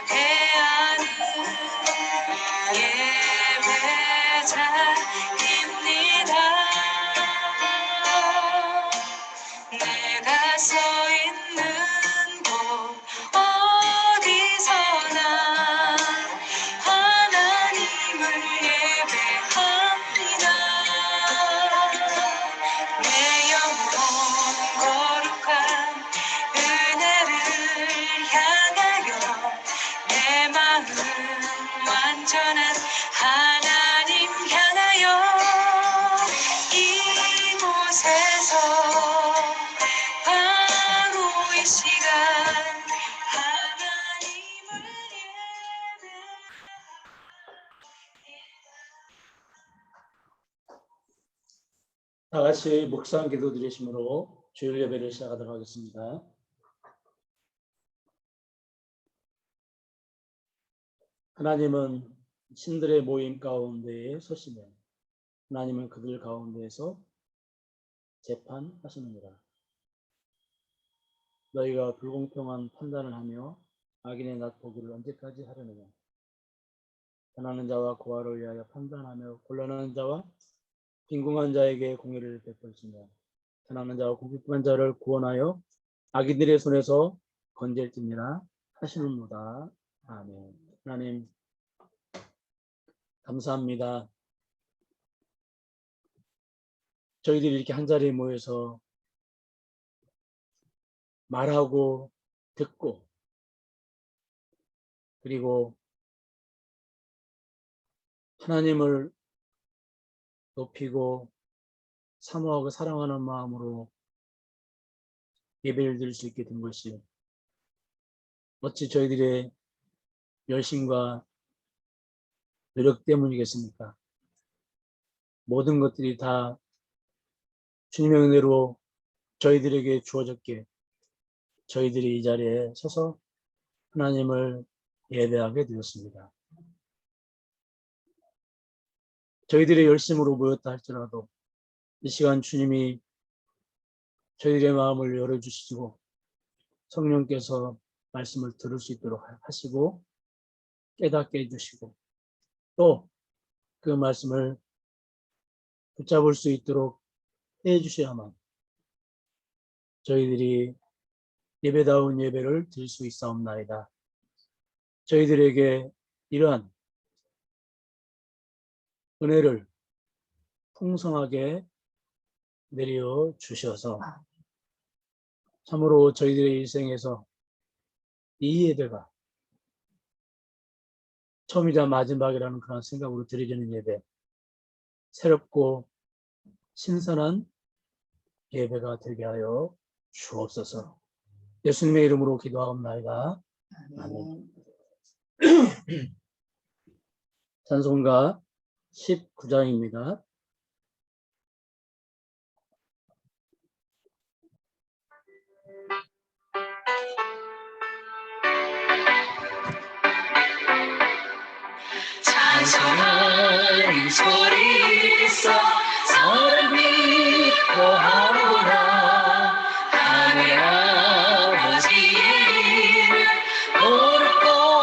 예배하는 예배자입니다. 내가 서 있는 곳 어디서나 하나님을 예배합니다. 내 영혼 거룩한 은혜를 향하여 내 마음 완전한 하나님 향하여 이곳에서 바로 이 시간 하나님을 다 같이 묵상 기도 드리심으로 주일 예배를 시작하도록 하겠습니다. 하나님은 신들의 모임 가운데에 서시며 하나님은 그들 가운데에서 재판하시느니라. 너희가 불공평한 판단을 하며 악인의 낫보기를 언제까지 하려느냐. 가난한 자와 고아를 위하여 판단하며 곤란한 자와 빈궁한 자에게 공의를 베풀시며 가난한 자와 궁핍한 자를 구원하여 악인들의 손에서 건질지니라 하시는도다. 아멘. 하나님 감사합니다. 저희들이 이렇게 한자리에 모여서 말하고 듣고 그리고 하나님을 높이고 사모하고 사랑하는 마음으로 예배를 드릴 수 있게 된 것이 어찌 저희들의 열심과 노력 때문이겠습니까? 모든 것들이 다 주님의 은혜로 저희들에게 주어졌기에 저희들이 이 자리에 서서 하나님을 예배하게 되었습니다. 저희들의 열심으로 모였다 할지라도 이 시간 주님이 저희들의 마음을 열어주시고 성령께서 말씀을 들을 수 있도록 하시고 깨닫게 해주시고 또 그 말씀을 붙잡을 수 있도록 해주셔야만 저희들이 예배다운 예배를 드릴 수 있사옵나이다. 저희들에게 이러한 은혜를 풍성하게 내려 주셔서 참으로 저희들의 일생에서 이 예배가 처음이자 마지막이라는 그런 생각으로 드려지는 예배, 새롭고 신선한 예배가 되게 하여 주옵소서. 예수님의 이름으로 기도하옵나이다. 아멘. 찬송가 19장입니다. 찬송하는 소리 있어 서를 믿고 하노라. 하늘 아버지의 일을 거룩거룩하노라.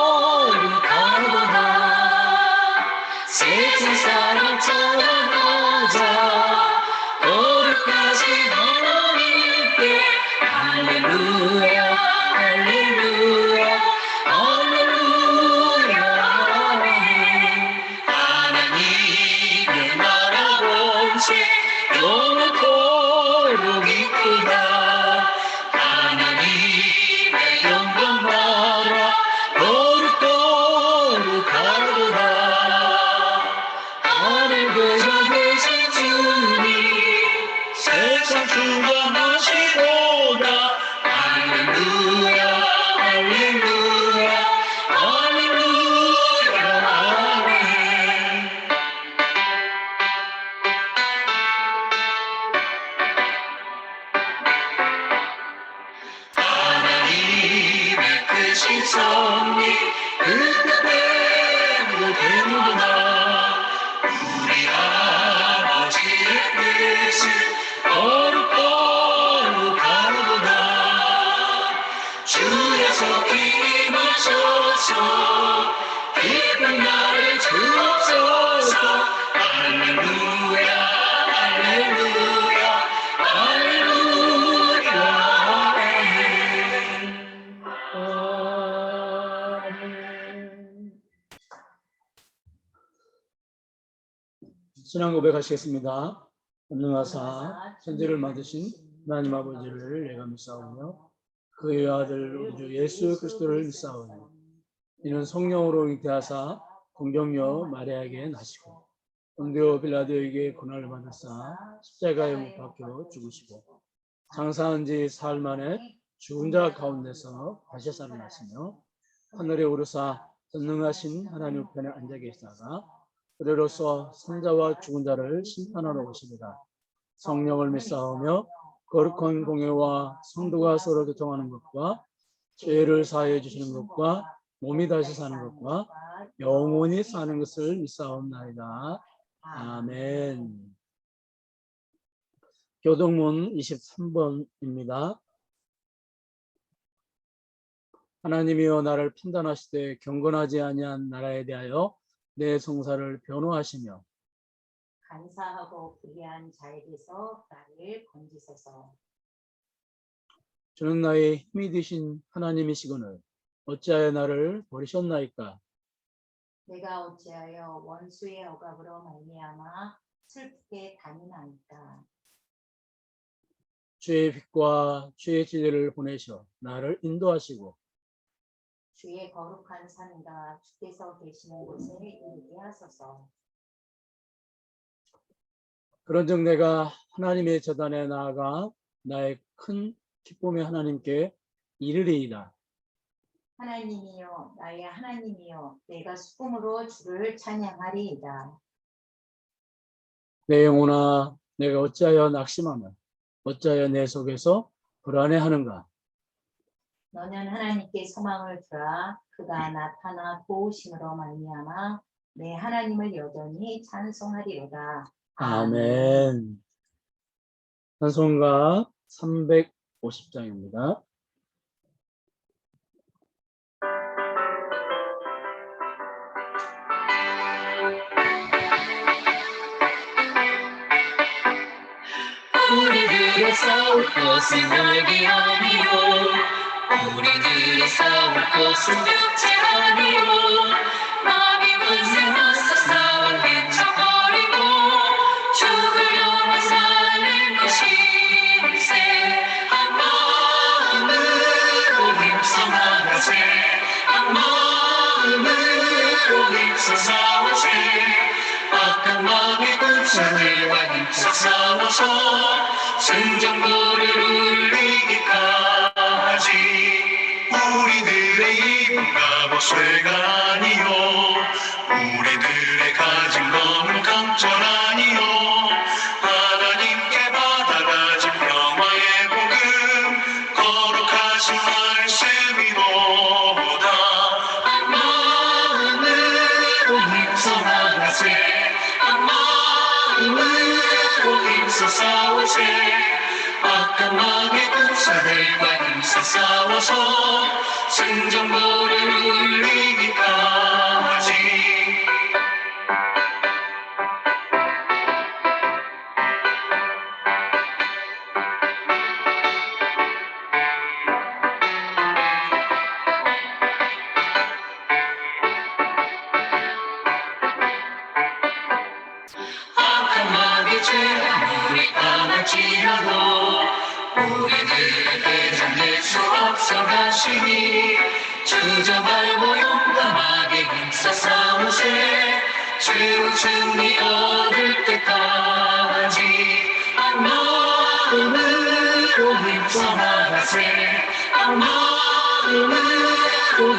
세상 사람처럼 하자 거룩하신 하나님께 할렐루야 할렐루야 할렐루야. 하나님의 나라 본체 영원토록 이쁘다. 하나님의 영광 나라 거룩거룩하도다. 하늘 그저 계신 주님 세상 충만하시도다. 할렐루야 할렐루야 할렐루야 아멘. 하나님의 크신 섭리 그 뜻대로 되는구나. 우리 아버지의 뜻은 거룩거룩하도다. 주여서 힘을 줘서 기쁜 나를 주옵소서. 할렐루야 할렐루야 할렐루야 아멘. 신앙 고백하시겠습니다. 전능하사 천지를 만드신 하나님 아버지를 내가 믿사오며 그의 아들 우리 주 예수 그리스도를 믿사오니 이는 성령으로 잉태하사 동정녀 마리아에게 나시고 본디오 빌라도에게 고난을 받으사 십자가에 못 박혀 죽으시고 장사한 지 사흘 만에 죽은 자 가운데서 다시 살아나시며 하늘에 오르사 전능하신 하나님 우편에 앉아 계시다가 그대로서 산자와 죽은 자를 심판하러 오시리라. 성령을 믿사오며 거룩한 공예와 성도가 서로 교통하는 것과 죄를 사하여 주시는 것과 몸이 다시 사는 것과 영원히 사는 것을 믿사옵나이다. 아멘. 교동문 23번입니다. 하나님이여 나를 판단하시되 경건하지 아니한 나라에 대하여 내 송사를 변호하시며 간사하고 불의한 자에게서 나를 건지소서. 주는 나의 힘이 되신 하나님이시거늘 어찌하여 나를 버리셨나이까. 내가 어찌하여 원수의 억압으로 말미암아 슬프게 다니나이까. 주의 빛과 주의 진리를 보내셔 나를 인도하시고 주의 거룩한 산과 주께서 계시는 곳에 이르게 하소서. 그런즉 내가 하나님의 제단에 나아가 나의 큰 기쁨의 하나님께 이르리이다. 하나님이여 나의 하나님이여 내가 수금으로 주를 찬양하리이다. 내 영혼아 내가 어찌하여 낙심하며 어찌하여 내 속에서 불안해하는가. 너는 하나님께 소망을 두라. 그가 나타나 도우심으로 말미암아 내 하나님을 여전히 찬송하리로다. 아멘. 찬송가 350장입니다. 우리들의 싸울 것은 날개 아니요 우리들의 싸울 것은 벽체 아니요 마귀 원수로서 싸울 헤쳐버리고 죽으려만 살린 것일세. 한 마음으로 힘써 나가세 한 마음으로 힘써 싸우세. 악한 마귀 군사들과 힘써 싸워서 승전보를 울리기까지. 우리들의 입은 갑옷쇠가 아니요 우리들의 가진 검은 강철 아니요 하나님께 받아가진 평화의 복음 거룩하신 말씀이로다. 한 마음으로 힘써 나가세 한 마음으로 힘써 싸우세. 악한 마귀 군사들과 힘써 싸워서 승전보를 울리기까지. 악한 마귀 죄는 우리 강할지라도 우리들의 대장 예수 앞서가시니 주저 말고 용감하게 힘써 싸우세. 최후 승리 얻을 때까지. 한 마음으로 힘써 나가세 한 마음으로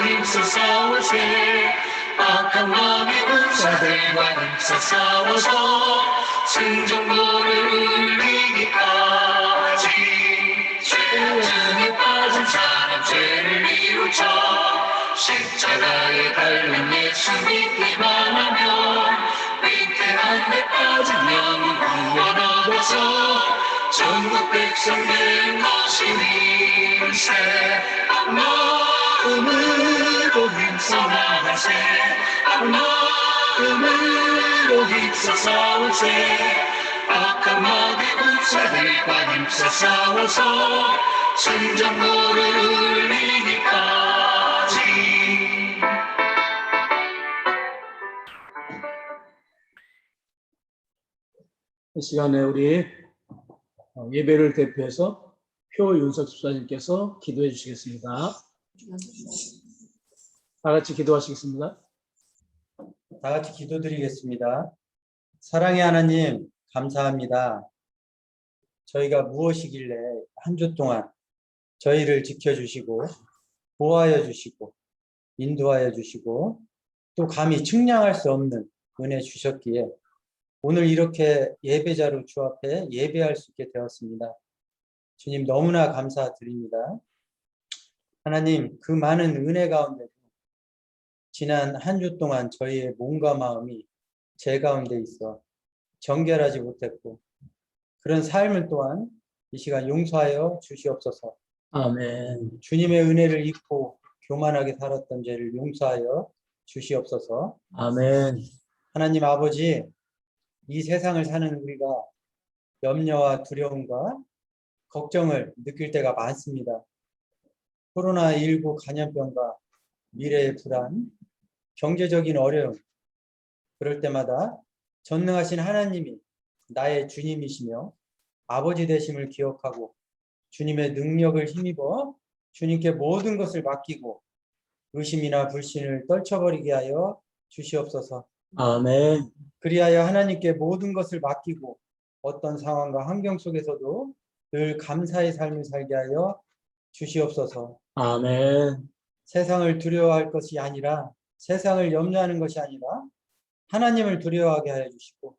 힘써 싸우세. 악한 마귀 군사들과 힘써 싸워서 승전보를 울리기까지. 죄중에 빠진 사람 죄를 이루쳐 십자가에 달린 예수 믿기만 하면 위태한 데 빠진 영혼 구원 얻어서 전국 백성 된 것이니세. 마음으로 힘써 나가세 마음으로 힘써 싸우세 악함하게 웃사들과 힘써 싸워서 승전노를 이기까지. 이 시간에 우리 예배를 대표해서 표윤석 집사님께서 기도해 주시겠습니다. 다 같이 기도하시겠습니다. 다 같이 기도드리겠습니다. 사랑의 하나님, 감사합니다. 저희가 무엇이길래 한 주 동안 저희를 지켜주시고 보호하여 주시고 인도하여 주시고 또 감히 측량할 수 없는 은혜 주셨기에 오늘 이렇게 예배자로 주 앞에 예배할 수 있게 되었습니다. 주님 너무나 감사드립니다. 하나님, 그 많은 은혜 가운데 지난 한 주 동안 저희의 몸과 마음이 제 가운데 있어 정결하지 못했고 그런 삶을 또한 이 시간 용서하여 주시옵소서. 아멘. 주님의 은혜를 잊고 교만하게 살았던 죄를 용서하여 주시옵소서. 아멘. 하나님 아버지, 이 세상을 사는 우리가 염려와 두려움과 걱정을 느낄 때가 많습니다. 코로나19 감염병과 미래의 불안, 경제적인 어려움, 그럴 때마다 전능하신 하나님이 나의 주님이시며 아버지 되심을 기억하고 주님의 능력을 힘입어 주님께 모든 것을 맡기고 의심이나 불신을 떨쳐버리게 하여 주시옵소서. 아멘. 그리하여 하나님께 모든 것을 맡기고 어떤 상황과 환경 속에서도 늘 감사의 삶을 살게 하여 주시옵소서. 아멘. 세상을 두려워할 것이 아니라 세상을 염려하는 것이 아니라 하나님을 두려워하게 하여 주시고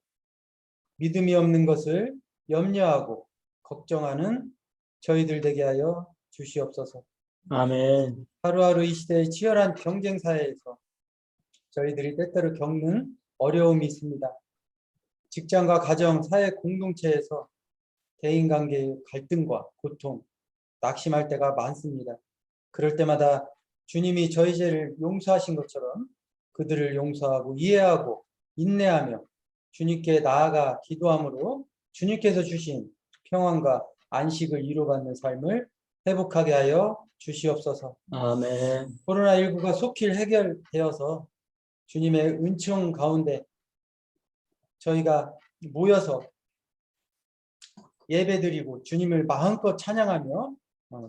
믿음이 없는 것을 염려하고 걱정하는 저희들 되게 하여 주시옵소서. 아멘. 하루하루 이 시대의 치열한 경쟁 사회에서 저희들이 때때로 겪는 어려움이 있습니다. 직장과 가정, 사회 공동체에서 대인관계의 갈등과 고통, 낙심할 때가 많습니다. 그럴 때마다 주님이 저희 죄를 용서하신 것처럼 그들을 용서하고 이해하고 인내하며 주님께 나아가 기도함으로 주님께서 주신 평안과 안식을 이루어가는 삶을 회복하게 하여 주시옵소서. 아멘. 코로나19가 속히 해결되어서 주님의 은총 가운데 저희가 모여서 예배드리고 주님을 마음껏 찬양하며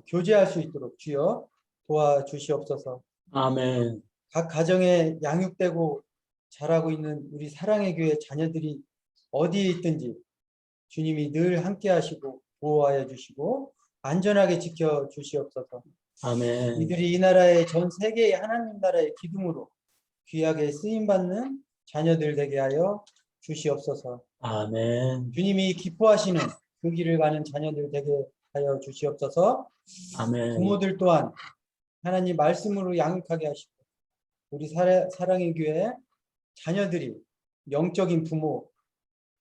교제할 수 있도록 주여 도와주시옵소서. 아멘. 각 가정에 양육되고 자라고 있는 우리 사랑의 교회 자녀들이 어디에 있든지 주님이 늘 함께 하시고 보호하여 주시고 안전하게 지켜 주시옵소서. 아멘. 이들이 이 나라의 전 세계의 하나님 나라의 기둥으로 귀하게 쓰임받는 자녀들 되게 하여 주시옵소서. 아멘. 주님이 기뻐하시는 그 길을 가는 자녀들 되게 하여 주시옵소서. 아멘. 부모들 또한 하나님 말씀으로 양육하게 하시고 우리 사랑의 교회 자녀들이 영적인 부모,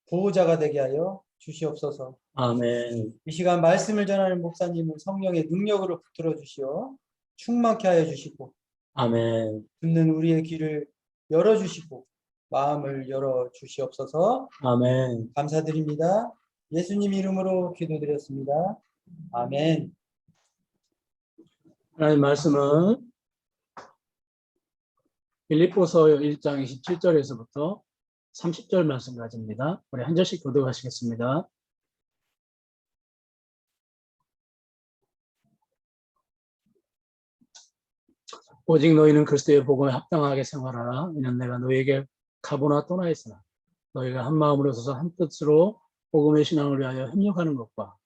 보호자가 되게 하여 주시옵소서. 아멘. 이 시간 말씀을 전하는 목사님을 성령의 능력으로 붙들어 주시어 충만케 하여 주시고 아멘. 듣는 우리의 귀를 열어주시고 마음을 열어 주시옵소서. 아멘. 감사드립니다. 예수님 이름으로 기도드렸습니다. 아멘. 하나님 말씀은 빌립보서 1장 27절에서부터 30절 말씀까지입니다. 우리 한 절씩 교독하시겠습니다. 오직 너희는 그리스도의 복음에 합당하게 생활하라. 이는 내가 너희에게 가보나 떠나 있으나 너희가 한 마음으로 서서 한 뜻으로 복음의 신앙을 위하여 협력하는 것과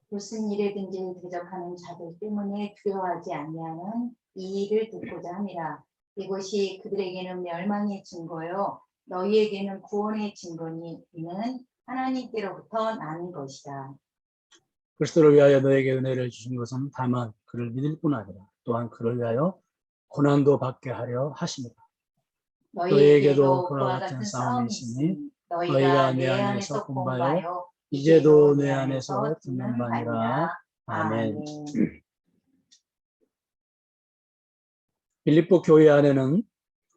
무슨 일에든지 대적하는 자들 때문에 두려워하지 아니하는 이 일을 듣고자 함이라. 이것이 그들에게는 멸망의 증거요 너희에게는 구원의 증거니 이는 하나님께로부터 나는 것이다. 그리스도를 위하여 너에게 은혜를 주신 것은 다만 그를 믿을 뿐 아니라 또한 그를 위하여 고난도 받게 하려 하십니다. 너희에게도 그와 같은 싸움이 있으니 너희가 내 안에서 공부하여 이제도 내 안에서 듣는 바니라. 아멘. 빌립보 교회 안에는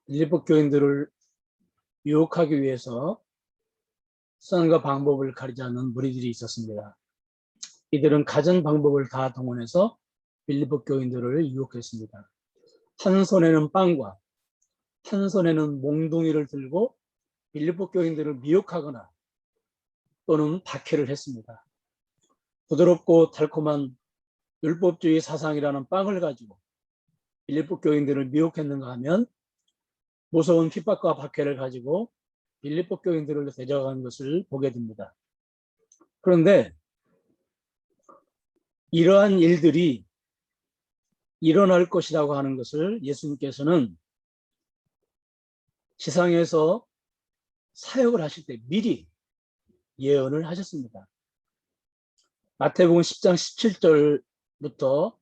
빌립보 교인들을 유혹하기 위해서 수단과 방법을 가리지 않는 무리들이 있었습니다. 이들은 가진 방법을 다 동원해서 빌립보 교인들을 유혹했습니다. 한 손에는 빵과 한 손에는 몽둥이를 들고 빌립보 교인들을 미혹하거나 또는 박해를 했습니다. 부드럽고 달콤한 율법주의 사상이라는 빵을 가지고 빌립보 교인들을 미혹했는가 하면 무서운 핍박과 박해를 가지고 빌립보 교인들을 대적하는 것을 보게 됩니다. 그런데 이러한 일들이 일어날 것이라고 하는 것을 예수님께서는 지상에서 사역을 하실 때 미리 예언을 하셨습니다. 마태복음 10장 17절부터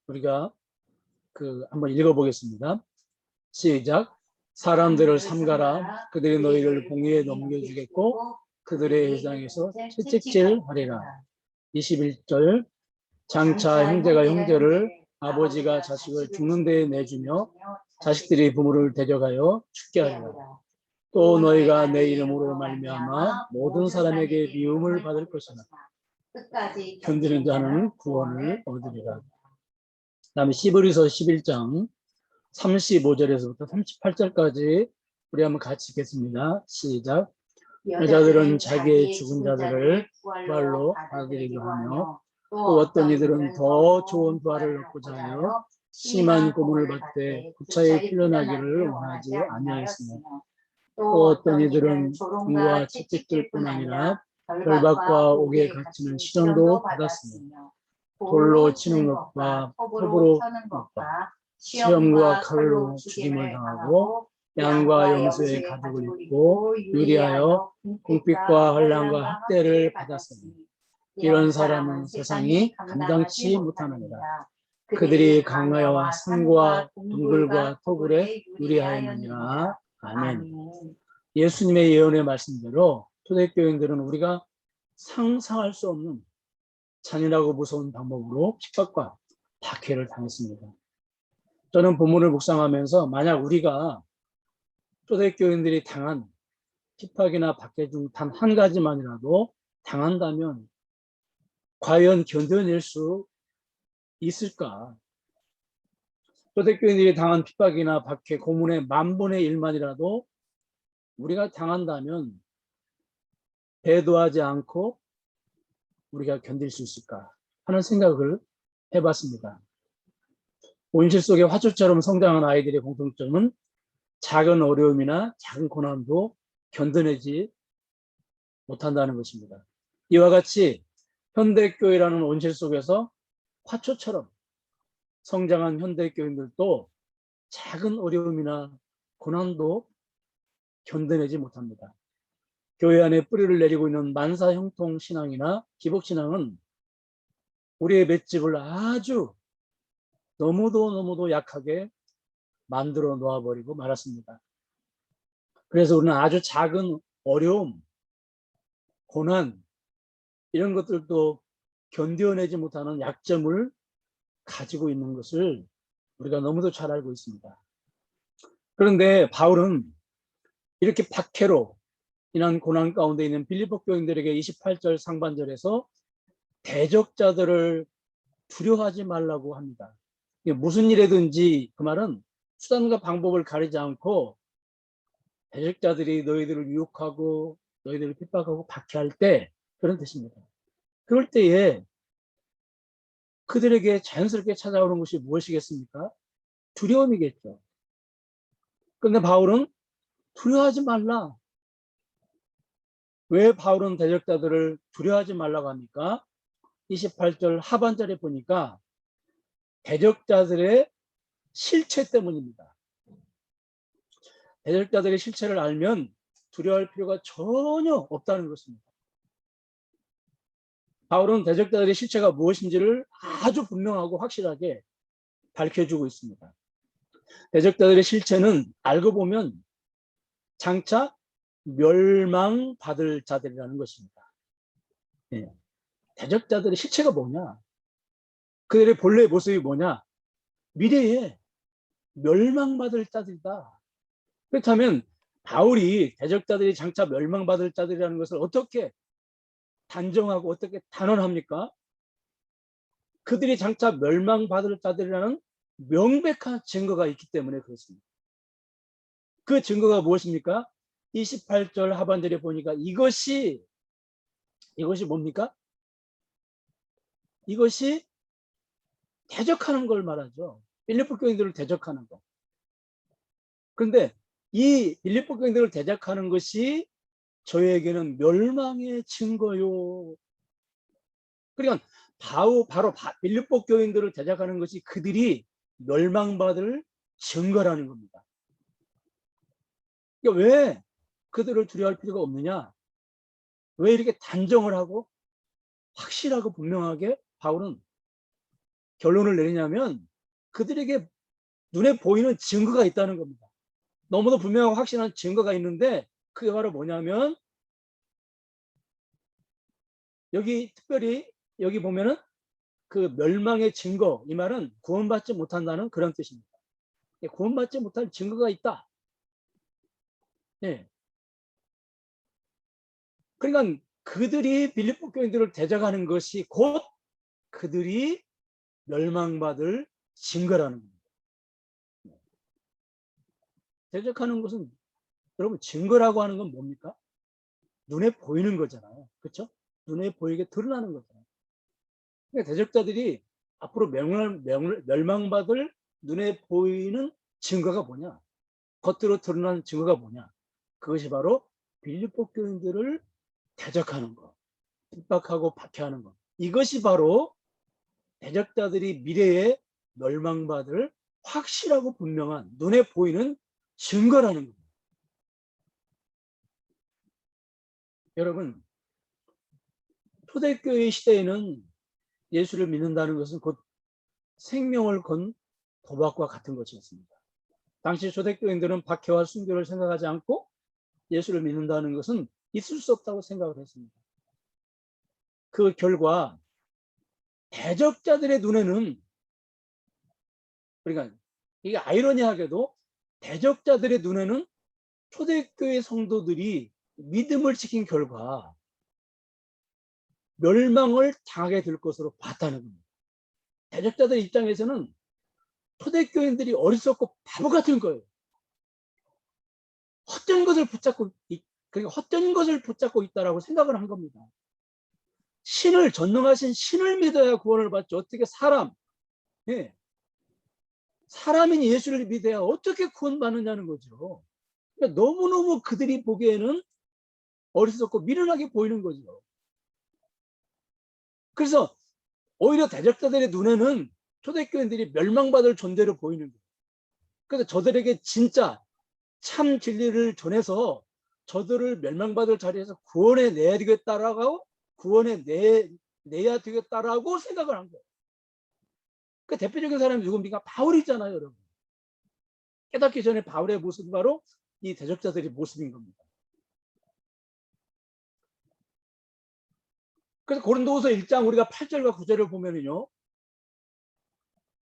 우리가 한번 읽어보겠습니다. 시작. 사람들을 삼가라. 그들이 너희를 공의에 넘겨주겠고 그들의 회당에서 채찍질하리라. 21절. 장차 형제가 형제를 아버지가 자식을 죽는 데에 내주며 자식들이 부모를 대적하여 죽게 하리라. 또 너희가 내 이름으로 말미암아 모든 사람에게 미움을 받을 것이나 견디는 자는 구원을 얻으리라. 그다음에 히브리서 11장 35절에서부터 38절까지 우리 한번 같이 읽겠습니다. 시작. 여자들은 자기의 죽은 자들을 부활로 받으리려 하며 또 어떤 이들은 더 좋은 부활을 얻고자 하여 심한 고문을 받되 구차히 풀려나기를 원하지 아니하였으며 또 어떤 이들은 종과 채찍질뿐 아니라 결박과 옥에 갇히는 시련도 받았으며 돌로 치는 것과 톱으로 쳐는 것과 시험과 칼로 죽임을 당하고 양과 염소의 가죽을 입고 유리하여 궁핍과 환난과 학대를 받았으니 이런 사람은 세상이 감당치 못하느니라. 그들이 강야와 산과 동굴과 토굴에 유리하였느니라. 아멘. 예수님의 예언의 말씀대로 초대교인들은 우리가 상상할 수 없는 잔인하고 무서운 방법으로 핍박과 박해를 당했습니다. 저는 본문을 묵상하면서 만약 우리가 초대교인들이 당한 핍박이나 박해 중 단 한 가지만이라도 당한다면 과연 견뎌낼 수 있을까? 초대교인들이 당한 핍박이나 박해, 고문의 10,000분의 1만이라도 우리가 당한다면 배도하지 않고 우리가 견딜 수 있을까 하는 생각을 해봤습니다. 온실 속의 화초처럼 성장한 아이들의 공통점은 작은 어려움이나 작은 고난도 견뎌내지 못한다는 것입니다. 이와 같이 현대교회라는 온실 속에서 화초처럼 성장한 현대교인들도 작은 어려움이나 고난도 견뎌내지 못합니다. 교회 안에 뿌리를 내리고 있는 만사형통 신앙이나 기복신앙은 우리의 맷집을 아주 너무도 약하게 만들어 놓아버리고 말았습니다. 그래서 우리는 아주 작은 어려움, 고난 이런 것들도 견뎌내지 못하는 약점을 가지고 있는 것을 우리가 너무도 잘 알고 있습니다. 그런데 바울은 이렇게 박해로 인한 고난 가운데 있는 빌립보 교인들에게 28절 상반절에서 대적자들을 두려워하지 말라고 합니다. 무슨 일이든지 그 말은 수단과 방법을 가리지 않고 대적자들이 너희들을 유혹하고 너희들을 핍박하고 박해할 때 그런 뜻입니다. 그럴 때에 그들에게 자연스럽게 찾아오는 것이 무엇이겠습니까? 두려움이겠죠. 그런데 바울은 두려워하지 말라. 왜 바울은 대적자들을 두려워하지 말라고 합니까? 28절 하반절에 보니까 대적자들의 실체 때문입니다. 대적자들의 실체를 알면 두려워할 필요가 전혀 없다는 것입니다. 바울은 대적자들의 실체가 무엇인지를 아주 분명하고 확실하게 밝혀주고 있습니다. 대적자들의 실체는 알고 보면 장차 멸망받을 자들이라는 것입니다. 네. 대적자들의 실체가 뭐냐? 그들의 본래 모습이 뭐냐? 미래에 멸망받을 자들이다. 그렇다면 바울이 대적자들이 장차 멸망받을 자들이라는 것을 어떻게 단정하고 어떻게 단언합니까? 그들이 장차 멸망받을 자들이라는 명백한 증거가 있기 때문에 그렇습니다. 그 증거가 무엇입니까? 28절 하반절에 보니까 이것이 뭡니까? 이것이 대적하는 걸 말하죠. 빌립보 교인들을 대적하는 거. 그런데 이 빌립보 교인들을 대적하는 것이 저에게는 멸망의 증거요. 그러니까 바로 빌립보 교인들을 대적하는 것이 그들이 멸망받을 증거라는 겁니다. 그러니까 왜 그들을 두려워할 필요가 없느냐? 왜 이렇게 단정을 하고 확실하고 분명하게 바울은 결론을 내리냐면 그들에게 눈에 보이는 증거가 있다는 겁니다. 너무도 분명하고 확실한 증거가 있는데 그게 바로 뭐냐면 여기 특별히 여기 보면은 그 멸망의 증거, 이 말은 구원받지 못한다는 그런 뜻입니다. 구원받지 못할 증거가 있다. 네. 그러니까 그들이 빌립보 교인들을 대적하는 것이 곧 그들이 멸망받을 증거라는 겁니다. 대적하는 것은 여러분 증거라고 하는 건 뭡니까? 눈에 보이는 거잖아요. 그렇죠? 눈에 보이게 드러나는 거잖아요. 그러니까 대적자들이 앞으로 멸망받을 눈에 보이는 증거가 뭐냐? 겉으로 드러나는 증거가 뭐냐? 그것이 바로 빌립보 교인들을 대적하는 것, 핍박하고 박해하는 것. 이것이 바로 대적자들이 미래에 멸망받을 확실하고 분명한 눈에 보이는 증거라는 겁니다. 여러분, 초대교회 시대에는 예수를 믿는다는 것은 곧 생명을 건 도박과 같은 것이었습니다. 당시 초대교인들은 박해와 순교를 생각하지 않고 예수를 믿는다는 것은 있을 수 없다고 생각을 했습니다. 그 결과 대적자들의 눈에는, 그러니까 이게 아이러니하게도 대적자들의 눈에는 초대교회 성도들이 믿음을 지킨 결과 멸망을 당하게 될 것으로 봤다는 겁니다. 대적자들 입장에서는 초대교인들이 어리석고 바보 같은 거예요. 헛된 것을 붙잡고 있다라고 생각을 한 겁니다. 전능하신 신을 믿어야 구원을 받죠. 어떻게 사람인 예수를 믿어야 어떻게 구원받느냐는 거죠. 그러니까 너무너무 그들이 보기에는 어리석고 미련하게 보이는 거죠. 그래서 오히려 대적자들의 눈에는 초대교인들이 멸망받을 존재로 보이는 거예요. 그래서 저들에게 진짜 참 진리를 전해서 저들을 멸망받을 자리에서 구원해 내야 되겠다라고 내야 되겠다라고 생각을 한 거예요. 그 대표적인 사람이 누굽니까? 바울이잖아요, 여러분. 깨닫기 전에 바울의 모습이 바로 이 대적자들의 모습인 겁니다. 그래서 고린도후서 1장 우리가 8절과 9절을 보면은요,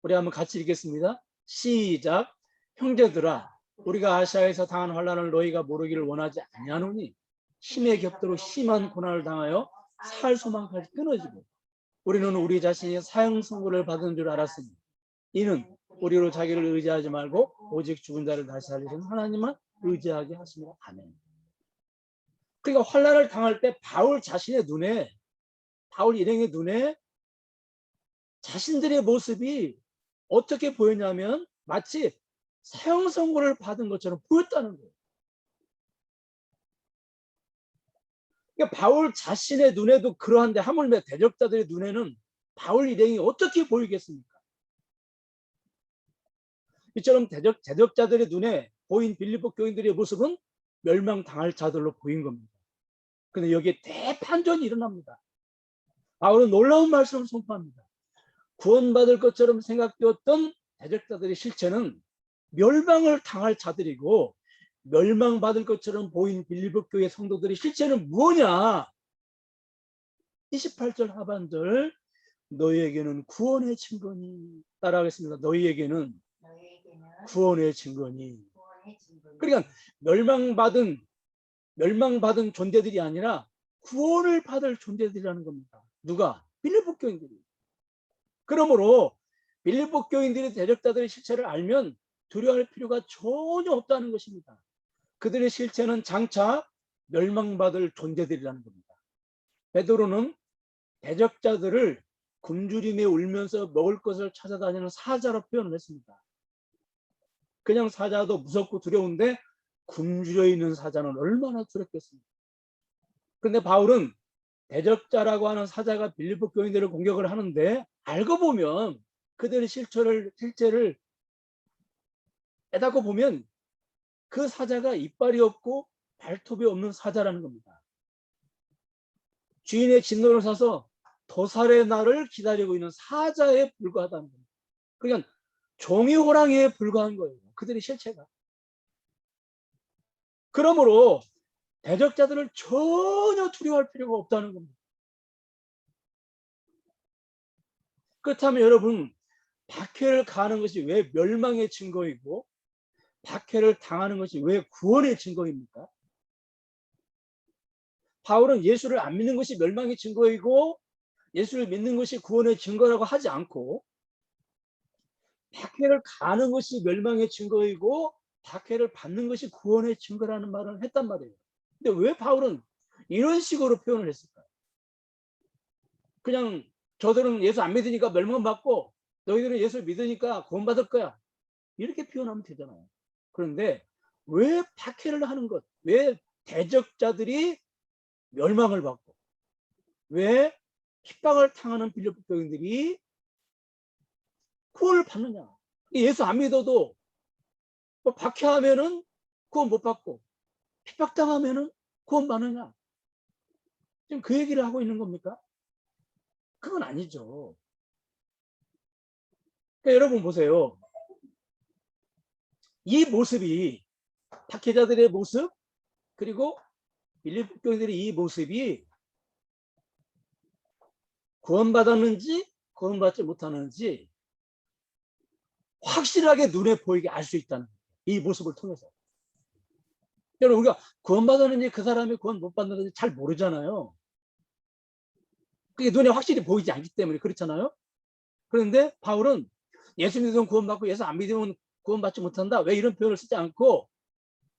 우리 한번 같이 읽겠습니다. 시작. 형제들아, 우리가 아시아에서 당한 환난을 너희가 모르기를 원하지 아니하노니 힘에 겹도록 심한 고난을 당하여 살 소망까지 끊어지고 우리는 우리 자신이 사형 선고를 받은 줄 알았으니 이는 우리로 자기를 의지하지 말고 오직 죽은 자를 다시 살리시는 하나님만 의지하게 하시며 아멘. 그러니까 환난을 당할 때 바울 일행의 눈에 자신들의 모습이 어떻게 보였냐면 마치 사형 선고를 받은 것처럼 보였다는 거예요. 그러니까 바울 자신의 눈에도 그러한데 하물며 대적자들의 눈에는 바울 일행이 어떻게 보이겠습니까? 이처럼 대적자들의 눈에 보인 빌립보 교인들의 모습은 멸망당할 자들로 보인 겁니다. 그런데 여기에 대판전이 일어납니다. 바울은 놀라운 말씀을 선포합니다. 구원받을 것처럼 생각되었던 대적자들의 실체는 멸망을 당할 자들이고 멸망받을 것처럼 보인 빌립보 교회 성도들의 실체는 뭐냐? 28절 하반절 너희에게는 구원의 증거니 따라하겠습니다. 너희에게는 구원의 증거니. 구원의 증거니. 그러니까 멸망받은 존재들이 아니라 구원을 받을 존재들이라는 겁니다. 누가? 빌립보 교인들이. 그러므로 빌립보 교인들이 대적자들의 실체를 알면 두려워할 필요가 전혀 없다는 것입니다. 그들의 실체는 장차 멸망받을 존재들이라는 겁니다. 베드로는 대적자들을 굶주림에 울면서 먹을 것을 찾아다니는 사자로 표현을 했습니다. 그냥 사자도 무섭고 두려운데 굶주려 있는 사자는 얼마나 두렵겠습니까? 그런데 바울은 대적자라고 하는 사자가 빌립보 교인들을 공격을 하는데 알고 보면 그들의 실체를 깨닫고 보면 그 사자가 이빨이 없고 발톱이 없는 사자라는 겁니다. 주인의 진노를 사서 도살의 날을 기다리고 있는 사자에 불과하다는 겁니다. 그러니까 종이 호랑이에 불과한 거예요. 그들의 실체가. 그러므로 대적자들을 전혀 두려워할 필요가 없다는 겁니다. 그렇다면 여러분, 박해를 가하는 것이 왜 멸망의 증거이고 박해를 당하는 것이 왜 구원의 증거입니까? 바울은 예수를 안 믿는 것이 멸망의 증거이고 예수를 믿는 것이 구원의 증거라고 하지 않고 박해를 가하는 것이 멸망의 증거이고 박해를 받는 것이 구원의 증거라는 말을 했단 말이에요. 근데 왜 바울은 이런 식으로 표현을 했을까요? 그냥 저들은 예수 안 믿으니까 멸망받고 너희들은 예수를 믿으니까 구원받을 거야. 이렇게 표현하면 되잖아요. 그런데 왜 박해를 하는 것, 왜 대적자들이 멸망을 받고 왜 핍박을 당하는 빌립보 교인들이 구원을 받느냐. 예수 안 믿어도 뭐 박해하면은 구원 못 받고 핍박당하면은 구원 받느냐. 지금 그 얘기를 하고 있는 겁니까? 그건 아니죠. 그러니까 여러분 보세요. 이 모습이 박해자들의 모습 그리고 빌립보 교인들의 이 모습이 구원받았는지 구원받지 못하는지 확실하게 눈에 보이게 알 수 있다는 거예요. 이 모습을 통해서. 여러분 우리가 구원받았는지 그 사람이 구원 못 받는지 잘 모르잖아요. 그게 눈에 확실히 보이지 않기 때문에 그렇잖아요. 그런데 바울은 예수 믿으면 구원받고 예수 안 믿으면 구원받지 못한다. 왜 이런 표현을 쓰지 않고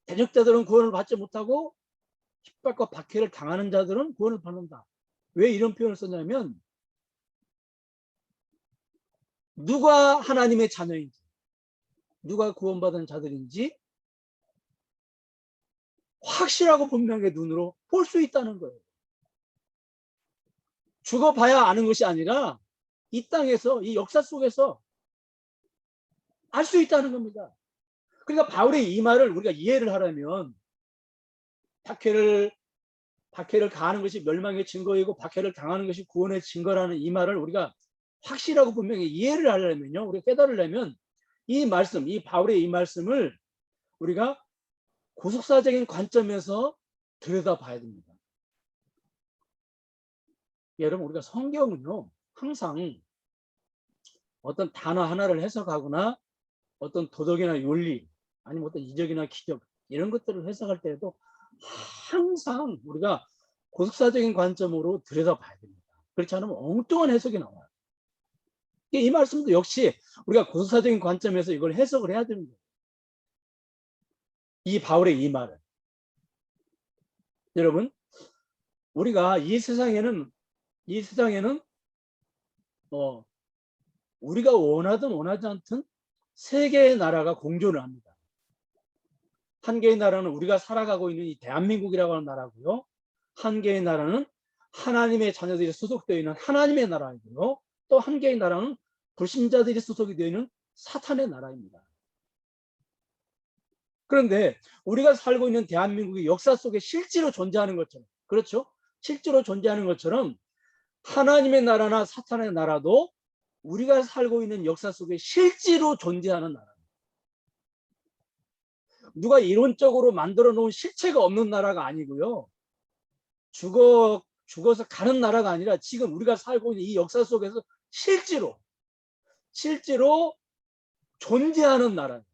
대적자들은 구원을 받지 못하고 핍박과 박해를 당하는 자들은 구원을 받는다. 왜 이런 표현을 썼냐면 누가 하나님의 자녀인지 누가 구원받은 자들인지 확실하고 분명하게 눈으로 볼 수 있다는 거예요. 죽어봐야 아는 것이 아니라 이 땅에서 이 역사 속에서 알 수 있다는 겁니다. 그러니까 바울의 이 말을 우리가 이해를 하려면 박해를 가하는 것이 멸망의 증거이고 박해를 당하는 것이 구원의 증거라는 이 말을 우리가 확실하고 분명히 이해를 하려면요. 우리가 깨달으려면 이 말씀, 이 바울의 이 말씀을 우리가 고속사적인 관점에서 들여다봐야 됩니다. 여러분 우리가 성경은요. 항상 어떤 단어 하나를 해석하거나 어떤 도덕이나 윤리 아니면 어떤 이적이나 기적 이런 것들을 해석할 때에도 항상 우리가 고속사적인 관점으로 들여다봐야 됩니다. 그렇지 않으면 엉뚱한 해석이 나와요. 이 말씀도 역시 우리가 고속사적인 관점에서 이걸 해석을 해야 됩니다. 이 바울의 이 말을. 여러분 우리가 이 세상에는 우리가 원하든 원하지 않든 세 개의 나라가 공존을 합니다. 한 개의 나라는 우리가 살아가고 있는 이 대한민국이라고 하는 나라고요. 한 개의 나라는 하나님의 자녀들이 소속되어 있는 하나님의 나라이고요. 또 한 개의 나라는 불신자들이 소속이 되어 있는 사탄의 나라입니다. 그런데 우리가 살고 있는 대한민국의 역사 속에 실제로 존재하는 것처럼, 그렇죠? 실제로 존재하는 것처럼 하나님의 나라나 사탄의 나라도 우리가 살고 있는 역사 속에 실제로 존재하는 나라입니다. 누가 이론적으로 만들어 놓은 실체가 없는 나라가 아니고요. 죽어서 가는 나라가 아니라 지금 우리가 살고 있는 이 역사 속에서 실제로 존재하는 나라입니다.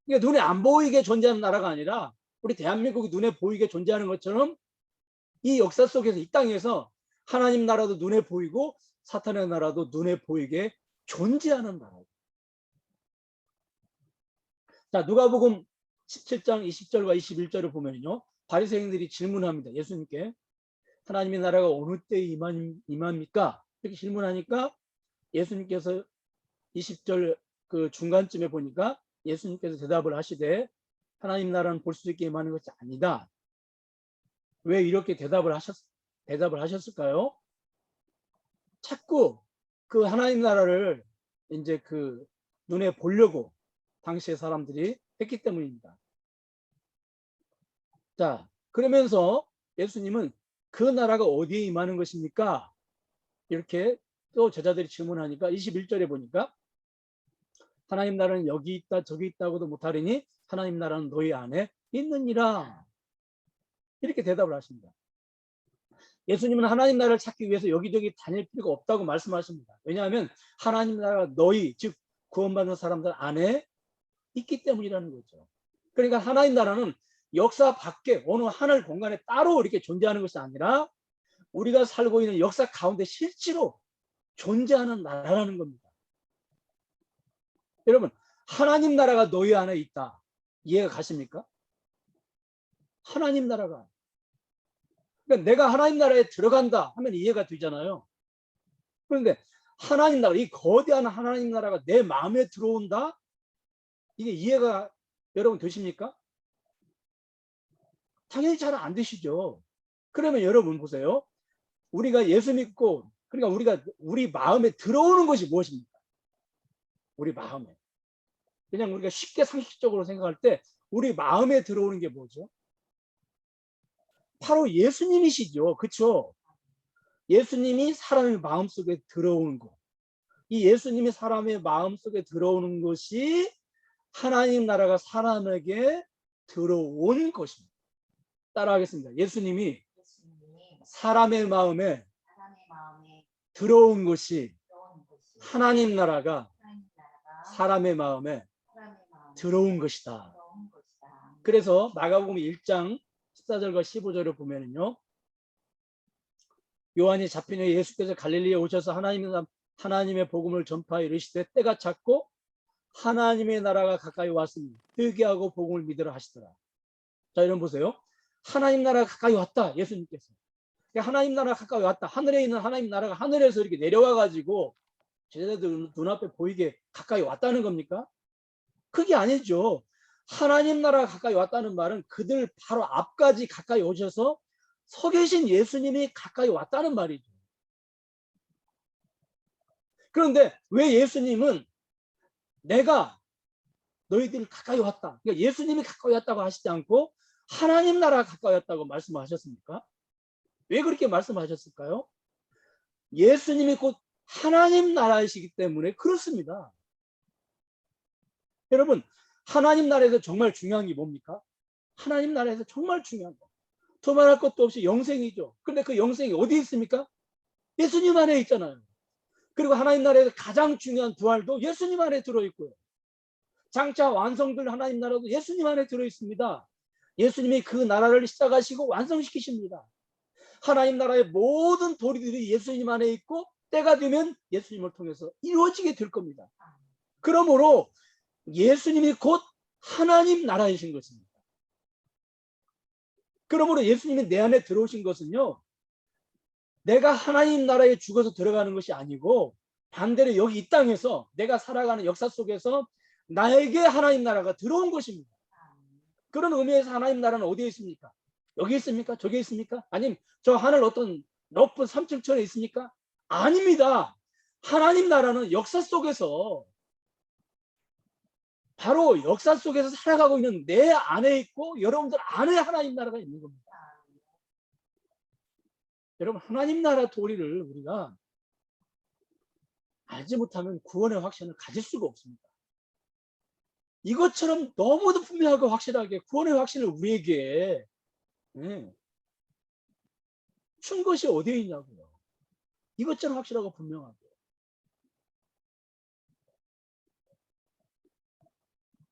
그러니까 눈에 안 보이게 존재하는 나라가 아니라 우리 대한민국이 눈에 보이게 존재하는 것처럼 이 역사 속에서 이 땅에서 하나님 나라도 눈에 보이고 사탄의 나라도 눈에 보이게 존재하는 나라. 자, 누가복음 17장 20절과 21절을 보면요. 바리새인들이 질문합니다. 예수님께 하나님의 나라가 어느 때에 임합니까? 이렇게 질문하니까 예수님께서 20절 그 중간쯤에 보니까 예수님께서 대답을 하시되 하나님 나라는 볼 수 있게 임하는 것이 아니다. 왜 이렇게 대답을 하셨을까요? 자꾸 그 하나님 나라를 이제 그 눈에 보려고 당시의 사람들이 했기 때문입니다. 자, 그러면서 예수님은 그 나라가 어디에 임하는 것입니까? 이렇게 또 제자들이 질문하니까 21절에 보니까 하나님 나라는 여기 있다 저기 있다고도 못하리니 하나님 나라는 너희 안에 있느니라. 이렇게 대답을 하십니다. 예수님은 하나님 나라를 찾기 위해서 여기저기 다닐 필요가 없다고 말씀하십니다. 왜냐하면 하나님 나라가 너희 즉 구원받는 사람들 안에 있기 때문이라는 거죠. 그러니까 하나님 나라는 역사 밖에 어느 하늘 공간에 따로 이렇게 존재하는 것이 아니라 우리가 살고 있는 역사 가운데 실제로 존재하는 나라라는 겁니다. 여러분, 하나님 나라가 너희 안에 있다. 이해가 가십니까? 하나님 나라가. 그러니까 내가 하나님 나라에 들어간다 하면 이해가 되잖아요. 그런데 하나님 나라, 이 거대한 하나님 나라가 내 마음에 들어온다? 이게 이해가 여러분 되십니까? 당연히 잘 안 되시죠. 그러면 여러분 보세요. 우리가 예수 믿고 그러니까 우리 마음에 들어오는 것이 무엇입니까? 우리 마음에. 그냥 우리가 쉽게 상식적으로 생각할 때 우리 마음에 들어오는 게 뭐죠? 바로 예수님이시죠. 그렇죠? 예수님이 사람의 마음속에 들어오는 것. 이 예수님이 사람의 마음속에 들어오는 것이 하나님 나라가 사람에게 들어온 것입니다. 따라하겠습니다. 예수님이 사람의 마음에 들어온 것이 하나님 나라가 사람의 마음에 들어온 것이다. 그래서 마가복음 1장 14절과 15절을 보면요. 요한이 잡힌 후에 예수께서 갈릴리에 오셔서 하나님의 복음을 전파하여 이르시되 때가 찼고 하나님의 나라가 가까이 왔으니 회개하고 복음을 믿으라 하시더라. 자, 여러분 보세요. 하나님 나라가 가까이 왔다. 예수님께서. 하나님 나라가 가까이 왔다. 하늘에 있는 하나님 나라가 하늘에서 이렇게 내려와 가지고 제자들 눈앞에 보이게 가까이 왔다는 겁니까? 그게 아니죠. 하나님 나라가 가까이 왔다는 말은 그들 바로 앞까지 가까이 오셔서 서 계신 예수님이 가까이 왔다는 말이죠. 그런데 왜 예수님은 내가 너희들 가까이 왔다. 그러니까 예수님이 가까이 왔다고 하시지 않고 하나님 나라가 가까이 왔다고 말씀하셨습니까? 왜 그렇게 말씀하셨을까요? 예수님이 곧 하나님 나라이시기 때문에 그렇습니다. 여러분, 하나님 나라에서 정말 중요한 게 뭡니까? 하나님 나라에서 정말 중요한 거. 두말할 것도 없이 영생이죠. 근데 그 영생이 어디 있습니까? 예수님 안에 있잖아요. 그리고 하나님 나라에서 가장 중요한 부활도 예수님 안에 들어있고요. 장차 완성될 하나님 나라도 예수님 안에 들어있습니다. 예수님이 그 나라를 시작하시고 완성시키십니다. 하나님 나라의 모든 도리들이 예수님 안에 있고 때가 되면 예수님을 통해서 이루어지게 될 겁니다. 그러므로 예수님이 곧 하나님 나라이신 것입니다. 그러므로 예수님이 내 안에 들어오신 것은요, 내가 하나님 나라에 죽어서 들어가는 것이 아니고 반대로 여기 이 땅에서 내가 살아가는 역사 속에서 나에게 하나님 나라가 들어온 것입니다. 그런 의미에서 하나님 나라는 어디에 있습니까? 여기 있습니까? 저기 있습니까? 아니면 저 하늘 어떤 높은 삼층천에 있습니까? 아닙니다. 하나님 나라는 역사 속에서 바로 역사 속에서 살아가고 있는 내 안에 있고 여러분들 안에 하나님 나라가 있는 겁니다. 여러분, 하나님 나라 도리를 우리가 알지 못하면 구원의 확신을 가질 수가 없습니다. 이것처럼 너무도 분명하고 확실하게 구원의 확신을 우리에게 준 것이 어디에 있냐고요. 이것처럼 확실하고 분명하게.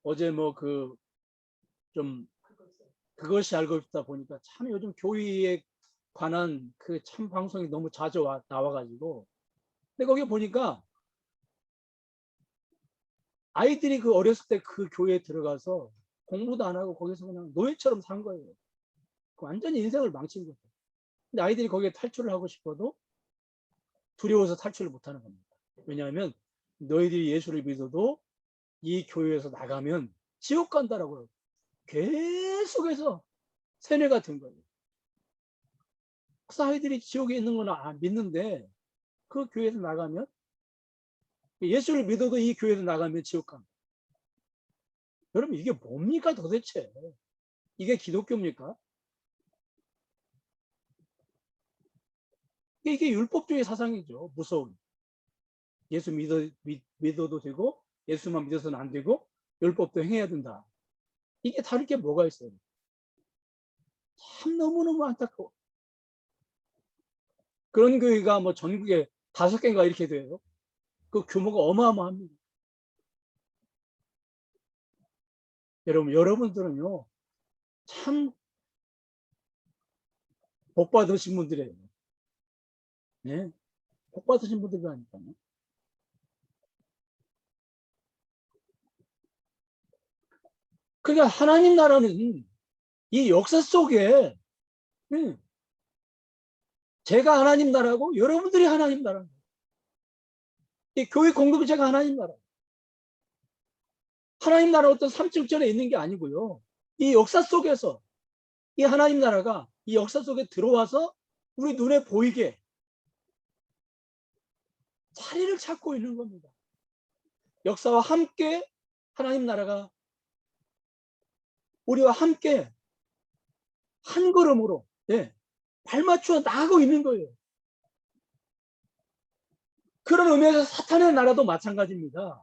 어제 뭐 좀 그것이 알고 싶다 보니까 참 요즘 교회에 관한 그 참 방송이 너무 자주 나와가지고, 근데 거기 보니까 아이들이 그 어렸을 때 그 교회에 들어가서 공부도 안 하고 거기서 그냥 노예처럼 산 거예요. 완전히 인생을 망친 거죠. 근데 아이들이 거기에 탈출을 하고 싶어도 두려워서 탈출을 못하는 겁니다. 왜냐하면 너희들이 예수를 믿어도 이 교회에서 나가면 지옥 간다라고 계속해서 세뇌가 된 거예요. 그래서 아이들이 지옥에 있는 건 믿는데 그 교회에서 나가면, 예수를 믿어도 이 교회에서 나가면 지옥 간다. 여러분, 이게 뭡니까 도대체? 이게 기독교입니까? 이게 율법주의 사상이죠. 무서운. 예수 믿어도 되고 예수만 믿어서는 안 되고 율법도 행해야 된다. 이게 다를 게 뭐가 있어요? 참 너무너무 안타까워. 그런 교회가 뭐 전국에 5개인가 이렇게 돼요. 그 규모가 어마어마합니다. 여러분들은요, 참 복 받으신 분들이에요. 네? 복 받으신 분들이라니까요. 그러니까 하나님 나라는 이 역사 속에, 제가 하나님 나라고 여러분들이 하나님 나라고, 이 교회 공동체가 하나님 나라. 하나님 나라 어떤 삼층전에 있는 게 아니고요. 이 역사 속에서 이 하나님 나라가 이 역사 속에 들어와서 우리 눈에 보이게 자리를 찾고 있는 겁니다. 역사와 함께 하나님 나라가 우리와 함께 한 걸음으로 발맞추어 나가고 있는 거예요. 그런 의미에서 사탄의 나라도 마찬가지입니다.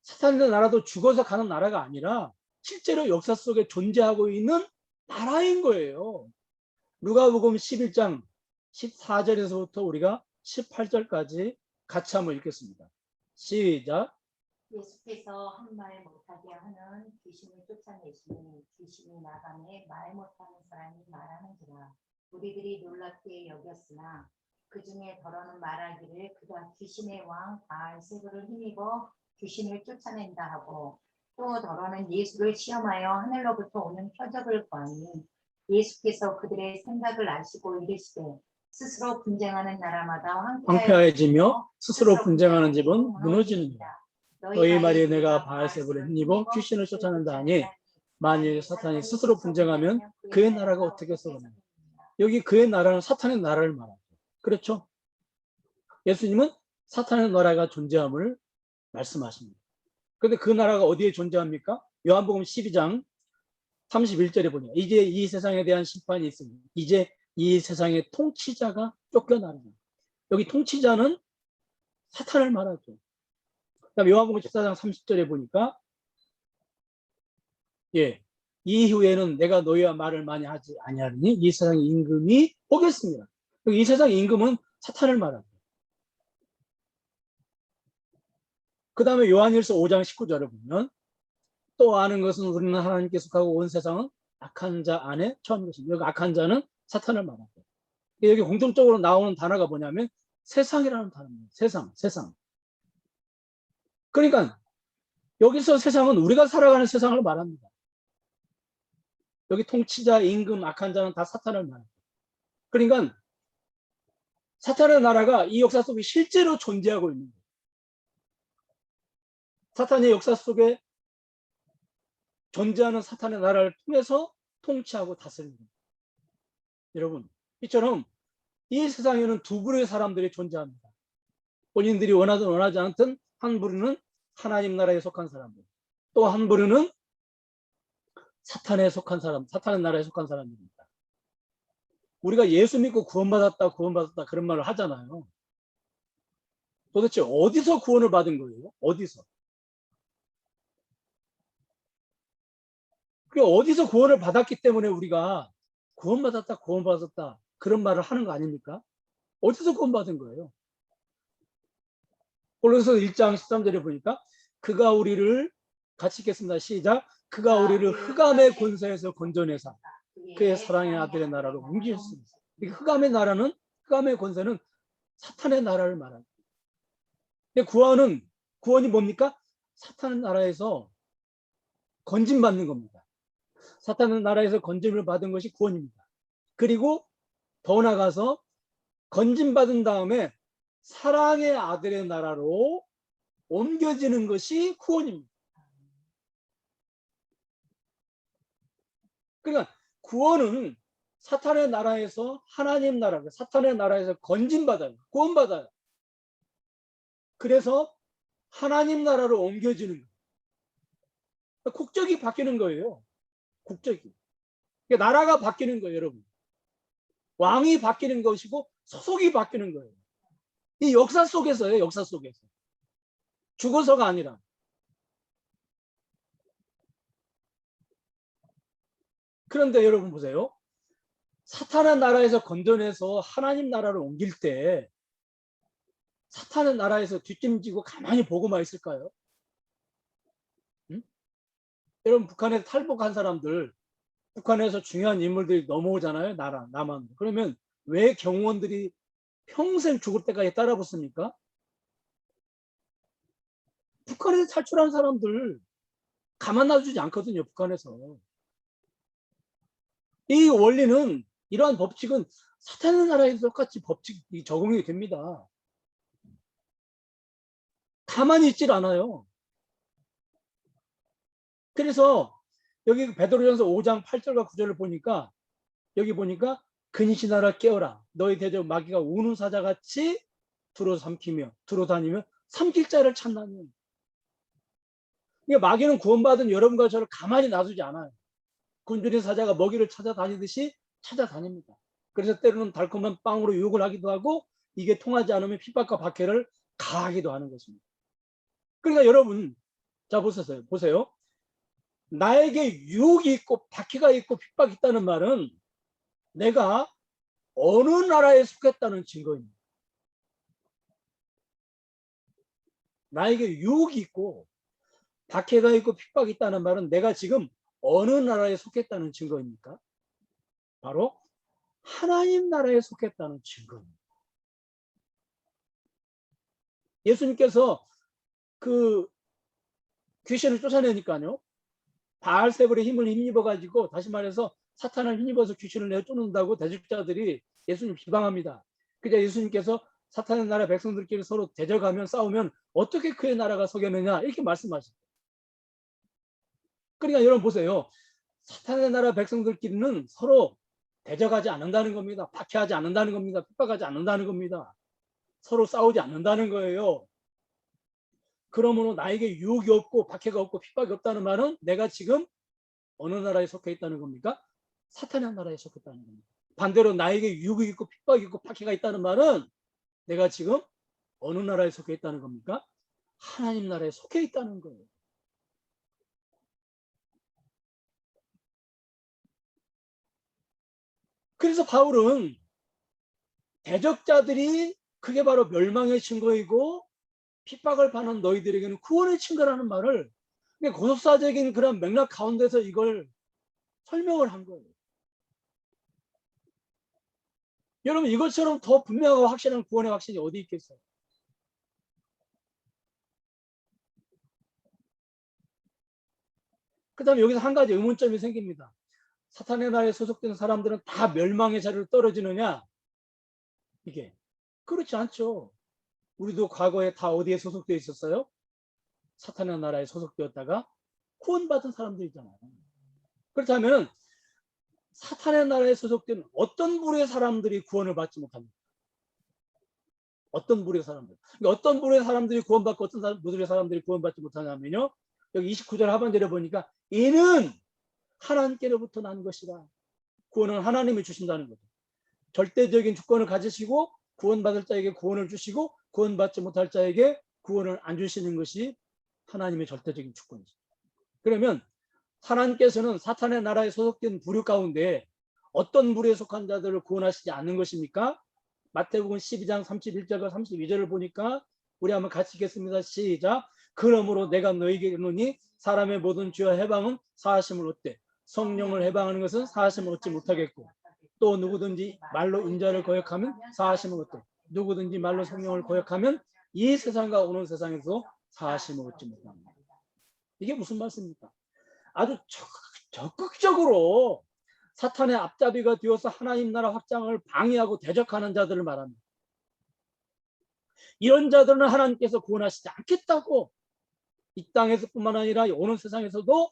사탄의 나라도 죽어서 가는 나라가 아니라 실제로 역사 속에 존재하고 있는 나라인 거예요. 누가복음 11장 14절에서부터 우리가 18절까지 같이 한번 읽겠습니다. 시작. 예수께서 한 말 못하게 하는 귀신을 쫓아내시니 귀신이 나가매 말 못하는 사람이 말하는지라. 우리들이 놀랍게 여겼으나 그 중에 더러는 말하기를 그가 귀신의 왕 바알세불을 힘입어 귀신을 쫓아낸다 하고, 또 더러는 예수를 시험하여 하늘로부터 오는 표적을 구하니 예수께서 그들의 생각을 아시고 이르시되 스스로 분쟁하는 나라마다 황폐해지며 스스로 분쟁하는 집은 무너지느니라. 너희 말이 내가 바알세불을 힘입어 귀신을 쫓아낸다 하니 만일 사탄이 스스로 분쟁하면 그의 나라가 어떻게 서겠느냐. 여기 그의 나라는 사탄의 나라를 말하죠. 그렇죠? 예수님은 사탄의 나라가 존재함을 말씀하십니다. 그런데 그 나라가 어디에 존재합니까? 요한복음 12장 31절에 보니 이제 이 세상에 대한 심판이 있으니 이제 이 세상의 통치자가 쫓겨나는 거예요. 여기 통치자는 사탄을 말하죠. 그다음에 요한복음 14장 30절에 보니까 이후에는 내가 너희와 말을 많이 하지 아니하리니 이 세상의 임금이 오겠습니다. 이 세상의 임금은 사탄을 말하죠. 그 다음에 요한일서 5장 19절을 보면 또 아는 것은 우리는 하나님께 속하고 온 세상은 악한 자 안에 처한 것입니다. 여기 악한 자는 사탄을 말하죠. 여기 공통적으로 나오는 단어가 뭐냐면 세상이라는 단어입니다. 세상. 그러니까 여기서 세상은 우리가 살아가는 세상을 말합니다. 여기 통치자, 임금, 악한 자는 다 사탄을 말합니다. 그러니까 사탄의 나라가 이 역사 속에 실제로 존재하고 있는 거예요. 사탄의 역사 속에 존재하는 사탄의 나라를 통해서 통치하고 다스리는 거예요. 여러분, 이처럼 이 세상에는 두 부류의 사람들이 존재합니다. 본인들이 원하든 원하지 않든 한 부류는 하나님 나라에 속한 사람들, 또 한 부류는 사탄에 속한 사람, 사탄의 나라에 속한 사람입니다. 우리가 예수 믿고 구원받았다 그런 말을 하잖아요. 도대체 어디서 구원을 받은 거예요? 어디서? 어디서 구원을 받았기 때문에 우리가 구원받았다 그런 말을 하는 거 아닙니까? 어디서 구원받은 거예요? 골로새서 1장 13절에 보니까 그가 우리를 같이 읽겠습니다. 시작. 그가 우리를 흑암의 권세에서 건져내사 그의 사랑의 아들의 나라로 옮기셨습니다. 흑암의 나라는, 흑암의 권세는 사탄의 나라를 말합니다. 구원이 뭡니까? 사탄의 나라에서 건짐받는 겁니다. 사탄의 나라에서 건짐을 받은 것이 구원입니다. 그리고 더 나아가서 건짐받은 다음에 사랑의 아들의 나라로 옮겨지는 것이 구원입니다. 그러니까 구원은 사탄의 나라에서 하나님 나라, 사탄의 나라에서 건짐받아요. 구원받아요. 그래서 하나님 나라로 옮겨지는 거예요. 국적이 바뀌는 거예요. 국적이. 그러니까 나라가 바뀌는 거예요, 여러분. 왕이 바뀌는 것이고 소속이 바뀌는 거예요. 이 역사 속에서요, 역사 속에서. 죽어서가 아니라. 그런데 여러분 보세요. 사탄의 나라에서 건져내서 하나님 나라로 옮길 때 사탄의 나라에서 뒷짐지고 가만히 보고만 있을까요? 응? 여러분 북한에서 탈북한 사람들, 북한에서 중요한 인물들이 넘어오잖아요. 남한. 그러면 왜 경호원들이 평생 죽을 때까지 따라붙습니까? 북한에서 탈출한 사람들 가만 놔두지 않거든요. 북한에서. 이 원리는, 이러한 법칙은 사탄의 나라에서 똑같이 법칙이 적용이 됩니다. 가만히 있질 않아요. 그래서 여기 베드로전서 5장 8절과 9절을 보니까, 여기 보니까 근신하라 깨어라 너희 대적 마귀가 우는 사자같이 두루 다니며 삼킬 자를 찾나니. 그러니까 마귀는 구원받은 여러분과 저를 가만히 놔두지 않아요. 굶주린 사자가 먹이를 찾아다니듯이 찾아다닙니다. 그래서 때로는 달콤한 빵으로 유혹을 하기도 하고, 이게 통하지 않으면 핍박과 박해를 가하기도 하는 것입니다. 그러니까 여러분, 자 보세요. 나에게 유혹이 있고 박해가 있고 핍박이 있다는 말은 내가 어느 나라에 속했다는 증거입니다. 나에게 유혹이 있고 박해가 있고 핍박이 있다는 말은 내가 지금 어느 나라에 속했다는 증거입니까? 바로 하나님 나라에 속했다는 증거입니다. 예수님께서 그 귀신을 쫓아내니까요, 바알세불의 힘을 힘입어 가지고, 다시 말해서 사탄을 힘입어서 귀신을 내어 쫓는다고 대적자들이 예수님 비방합니다. 그러자 예수님께서 사탄의 나라 백성들끼리 서로 대적하면, 싸우면 어떻게 그의 나라가 서겠느냐, 이렇게 말씀하십니다. 그러니까 여러분 보세요. 사탄의 나라 백성들끼리는 서로 대적하지 않는다는 겁니다. 박해하지 않는다는 겁니다. 핍박하지 않는다는 겁니다. 서로 싸우지 않는다는 거예요. 그러므로 나에게 유혹이 없고 박해가 없고 핍박이 없다는 말은 내가 지금 어느 나라에 속해 있다는 겁니까? 사탄의 나라에 속해 있다는 겁니다. 반대로 나에게 유혹이 있고 핍박이 있고 박해가 있다는 말은 내가 지금 어느 나라에 속해 있다는 겁니까? 하나님 나라에 속해 있다는 거예요. 그래서 바울은 대적자들이 그게 바로 멸망의 증거이고 핍박을 받는 너희들에게는 구원의 증거라는 말을, 고속사적인 그런 맥락 가운데서 이걸 설명을 한 거예요. 여러분, 이것처럼 더 분명하고 확실한 구원의 확신이 어디 있겠어요? 그 다음에 여기서 한 가지 의문점이 생깁니다. 사탄의 나라에 소속된 사람들은 다 멸망의 자리로 떨어지느냐? 이게 그렇지 않죠. 우리도 과거에 다 어디에 소속되어 있었어요? 사탄의 나라에 소속되었다가 구원받은 사람들이잖아요. 그렇다면 사탄의 나라에 소속된 어떤 부류의 사람들이 구원을 받지 못합니까? 어떤 부류의 사람들? 그러니까 어떤 부류의 사람들이 구원받고 어떤 부류의 사람들이 구원받지 못하냐면요, 여기 29절 하반절에 보니까 이는 하나님께로부터 난 것이다. 구원은 하나님이 주신다는 거죠. 절대적인 주권을 가지시고 구원받을 자에게 구원을 주시고 구원받지 못할 자에게 구원을 안 주시는 것이 하나님의 절대적인 주권이죠. 그러면 하나님께서는 사탄의 나라에 소속된 부류 가운데 어떤 부류에 속한 자들을 구원하시지 않는 것입니까? 마태복음 12장 31절과 32절을 보니까 우리 한번 같이 읽겠습니다. 시작. 그러므로 내가 너에게 이르노니 사람의 모든 죄와 해방은 사하심을 얻되 성령을 해방하는 것은 사하심을 얻지 못하겠고 또 누구든지 말로 인자를 거역하면 사하심을 얻되 누구든지 말로 성령을 거역하면 이 세상과 오는 세상에서 사하심을 얻지 못합니다. 이게 무슨 말씀입니까? 아주 적극적으로 사탄의 앞잡이가 되어서 하나님 나라 확장을 방해하고 대적하는 자들을 말합니다. 이런 자들은 하나님께서 구원하시지 않겠다고, 이 땅에서뿐만 아니라 오는 세상에서도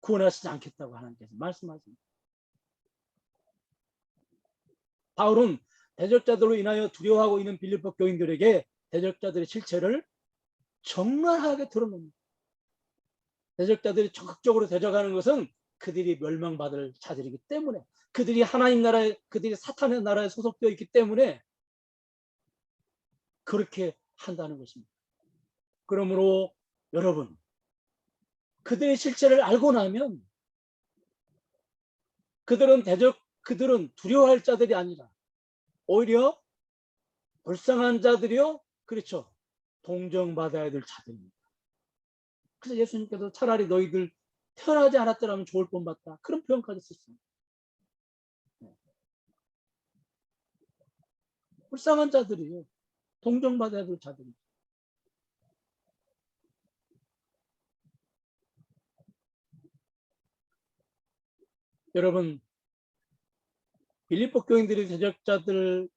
구원하시지 않겠다고 하나님께서 말씀하십니다. 바울은 대적자들로 인하여 두려워하고 있는 빌립보 교인들에게 대적자들의 실체를 적나라하게 드러냅니다. 대적자들이 적극적으로 대적하는 것은 그들이 멸망받을 자들이기 때문에, 그들이 하나님 나라에, 그들이 사탄의 나라에 소속되어 있기 때문에 그렇게 한다는 것입니다. 그러므로 여러분, 그들의 실체를 알고 나면 그들은 두려워할 자들이 아니라 오히려 불쌍한 자들이요, 그렇죠, 동정받아야 될 자들입니다. 그래서 예수님께서 차라리 너희들 태어나지 않았더라면 좋을 뻔봤다, 그런 표현까지 썼습니다. 불쌍한 자들이요, 동정받아야 될 자들입니다. 여러분, 빌립보 교인들이 대적자들에게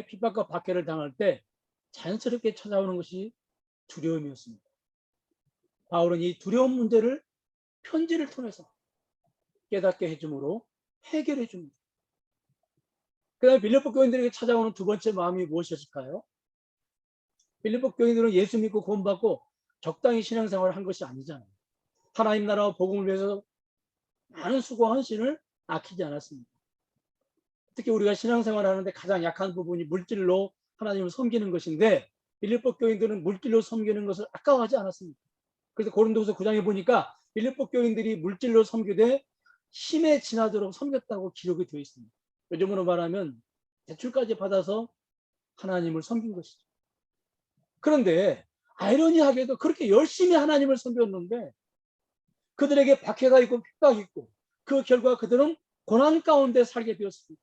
핍박과 박해를 당할 때 자연스럽게 찾아오는 것이 두려움이었습니다. 바울은 이 두려움 문제를 편지를 통해서 깨닫게 해줌으로 해결해 줍니다. 그 다음에 빌립보 교인들에게 찾아오는 두 번째 마음이 무엇이었을까요? 빌립보 교인들은 예수 믿고 구원받고 적당히 신앙생활을 한 것이 아니잖아요. 하나님 나라와 복음을 위해서 많은 수고와 헌신을 아끼지 않았습니다. 특히 우리가 신앙생활을 하는데 가장 약한 부분이 물질로 하나님을 섬기는 것인데, 빌립보 교인들은 물질로 섬기는 것을 아까워하지 않았습니다. 그래서 고린도후서 9장에 보니까 빌립보 교인들이 물질로 섬기되 힘에 지나도록 섬겼다고 기록이 되어 있습니다. 요즘으로 말하면 대출까지 받아서 하나님을 섬긴 것이죠. 그런데 아이러니하게도 그렇게 열심히 하나님을 섬겼는데 그들에게 박해가 있고 핍박이 있고 그 결과 그들은 고난 가운데 살게 되었습니다.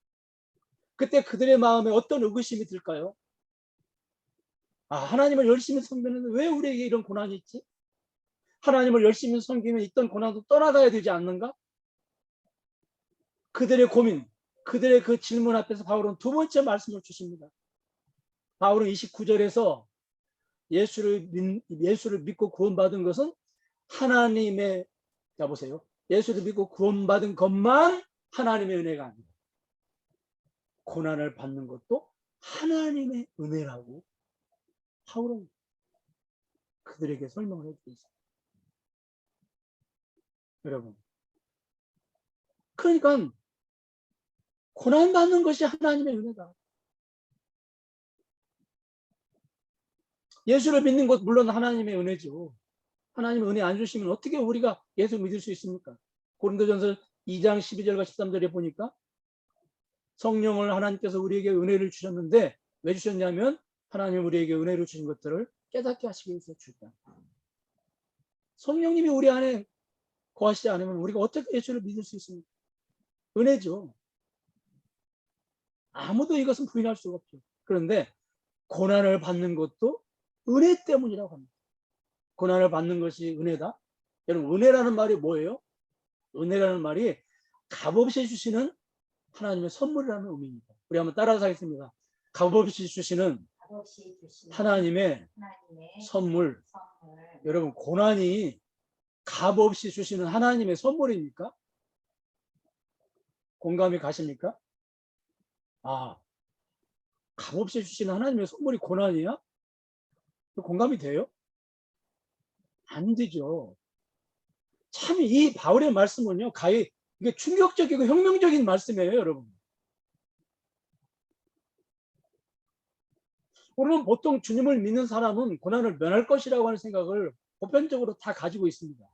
그때 그들의 마음에 어떤 의구심이 들까요? 하나님을 열심히 섬기는데 왜 우리에게 이런 고난이 있지? 하나님을 열심히 섬기면 있던 고난도 떠나가야 되지 않는가? 그들의 고민, 그들의 그 질문 앞에서 바울은 두 번째 말씀을 주십니다. 바울은 29절에서 예수를 믿고 구원받은 것은 하나님의, 자 보세요, 예수를 믿고 구원받은 것만 하나님의 은혜가 아니다. 고난을 받는 것도 하나님의 은혜라고 바울은 그들에게 설명을 해주고 있습니다. 여러분, 그러니까 고난 받는 것이 하나님의 은혜다. 예수를 믿는 것 물론 하나님의 은혜죠. 하나님의 은혜 안 주시면 어떻게 우리가 예수 믿을 수 있습니까? 고린도전서 2장 12절과 13절에 보니까 성령을 하나님께서 우리에게 은혜를 주셨는데 왜 주셨냐면 하나님 우리에게 은혜를 주신 것들을 깨닫게 하시기 위해서 주셨다. 성령님이 우리 안에 거하시지 않으면 우리가 어떻게 예수를 믿을 수 있습니까? 은혜죠. 아무도 이것은 부인할 수가 없죠. 그런데 고난을 받는 것도 은혜 때문이라고 합니다. 고난을 받는 것이 은혜다. 여러분, 은혜라는 말이 뭐예요? 은혜라는 말이 값없이 주시는 하나님의 선물이라는 의미입니다. 우리 한번 따라서 하겠습니다. 값없이 주시는 하나님의 선물. 여러분, 고난이 값없이 주시는 하나님의 선물입니까? 공감이 가십니까? 값없이 주시는 하나님의 선물이 고난이야? 공감이 돼요? 안 되죠. 참 이 바울의 말씀은요, 이게 충격적이고 혁명적인 말씀이에요, 여러분. 우리는 보통 주님을 믿는 사람은 고난을 면할 것이라고 하는 생각을 보편적으로 다 가지고 있습니다.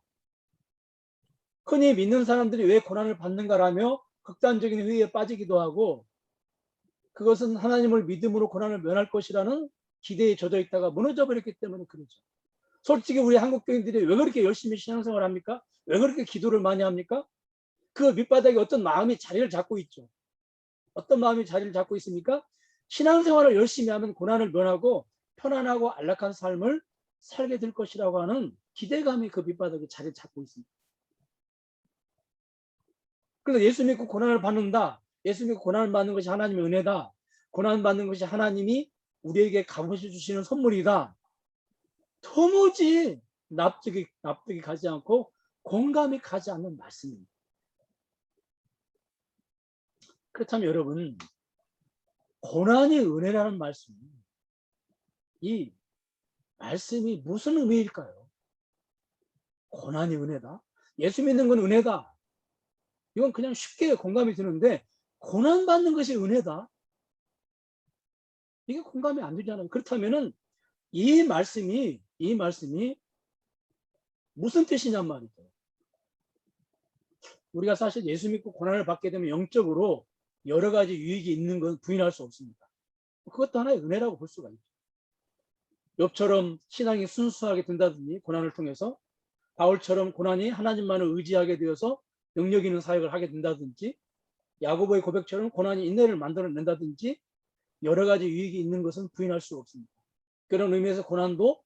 흔히 믿는 사람들이 왜 고난을 받는가라며 극단적인 회의에 빠지기도 하고, 그것은 하나님을 믿음으로 고난을 면할 것이라는 기대에 젖어 있다가 무너져 버렸기 때문에 그러죠. 솔직히 우리 한국 교인들이 왜 그렇게 열심히 신앙생활 합니까? 왜 그렇게 기도를 많이 합니까? 그 밑바닥에 어떤 마음이 자리를 잡고 있죠. 어떤 마음이 자리를 잡고 있습니까? 신앙생활을 열심히 하면 고난을 면하고 편안하고 안락한 삶을 살게 될 것이라고 하는 기대감이 그 밑바닥에 자리를 잡고 있습니다. 그래서 예수 믿고 고난을 받는다. 예수 믿고 고난을 받는 것이 하나님의 은혜다. 고난 받는 것이 하나님이 우리에게 값없이 주시는 선물이다. 도무지 납득이 가지 않고 공감이 가지 않는 말씀입니다. 그렇다면 여러분, 고난이 은혜라는 말씀, 이 말씀이 무슨 의미일까요? 고난이 은혜다? 예수 믿는 건 은혜다. 이건 그냥 쉽게 공감이 드는데 고난 받는 것이 은혜다? 이게 공감이 안 되잖아요. 그렇다면은 이 말씀이 무슨 뜻이냔 말이죠. 우리가 사실 예수 믿고 고난을 받게 되면 영적으로 여러 가지 유익이 있는 건 부인할 수 없습니다. 그것도 하나의 은혜라고 볼 수가 있죠. 욥처럼 신앙이 순수하게 된다든지 고난을 통해서, 바울처럼 고난이 하나님만을 의지하게 되어서 능력 있는 사역을 하게 된다든지, 야고보의 고백처럼 고난이 인내를 만들어낸다든지 여러 가지 유익이 있는 것은 부인할 수 없습니다. 그런 의미에서 고난도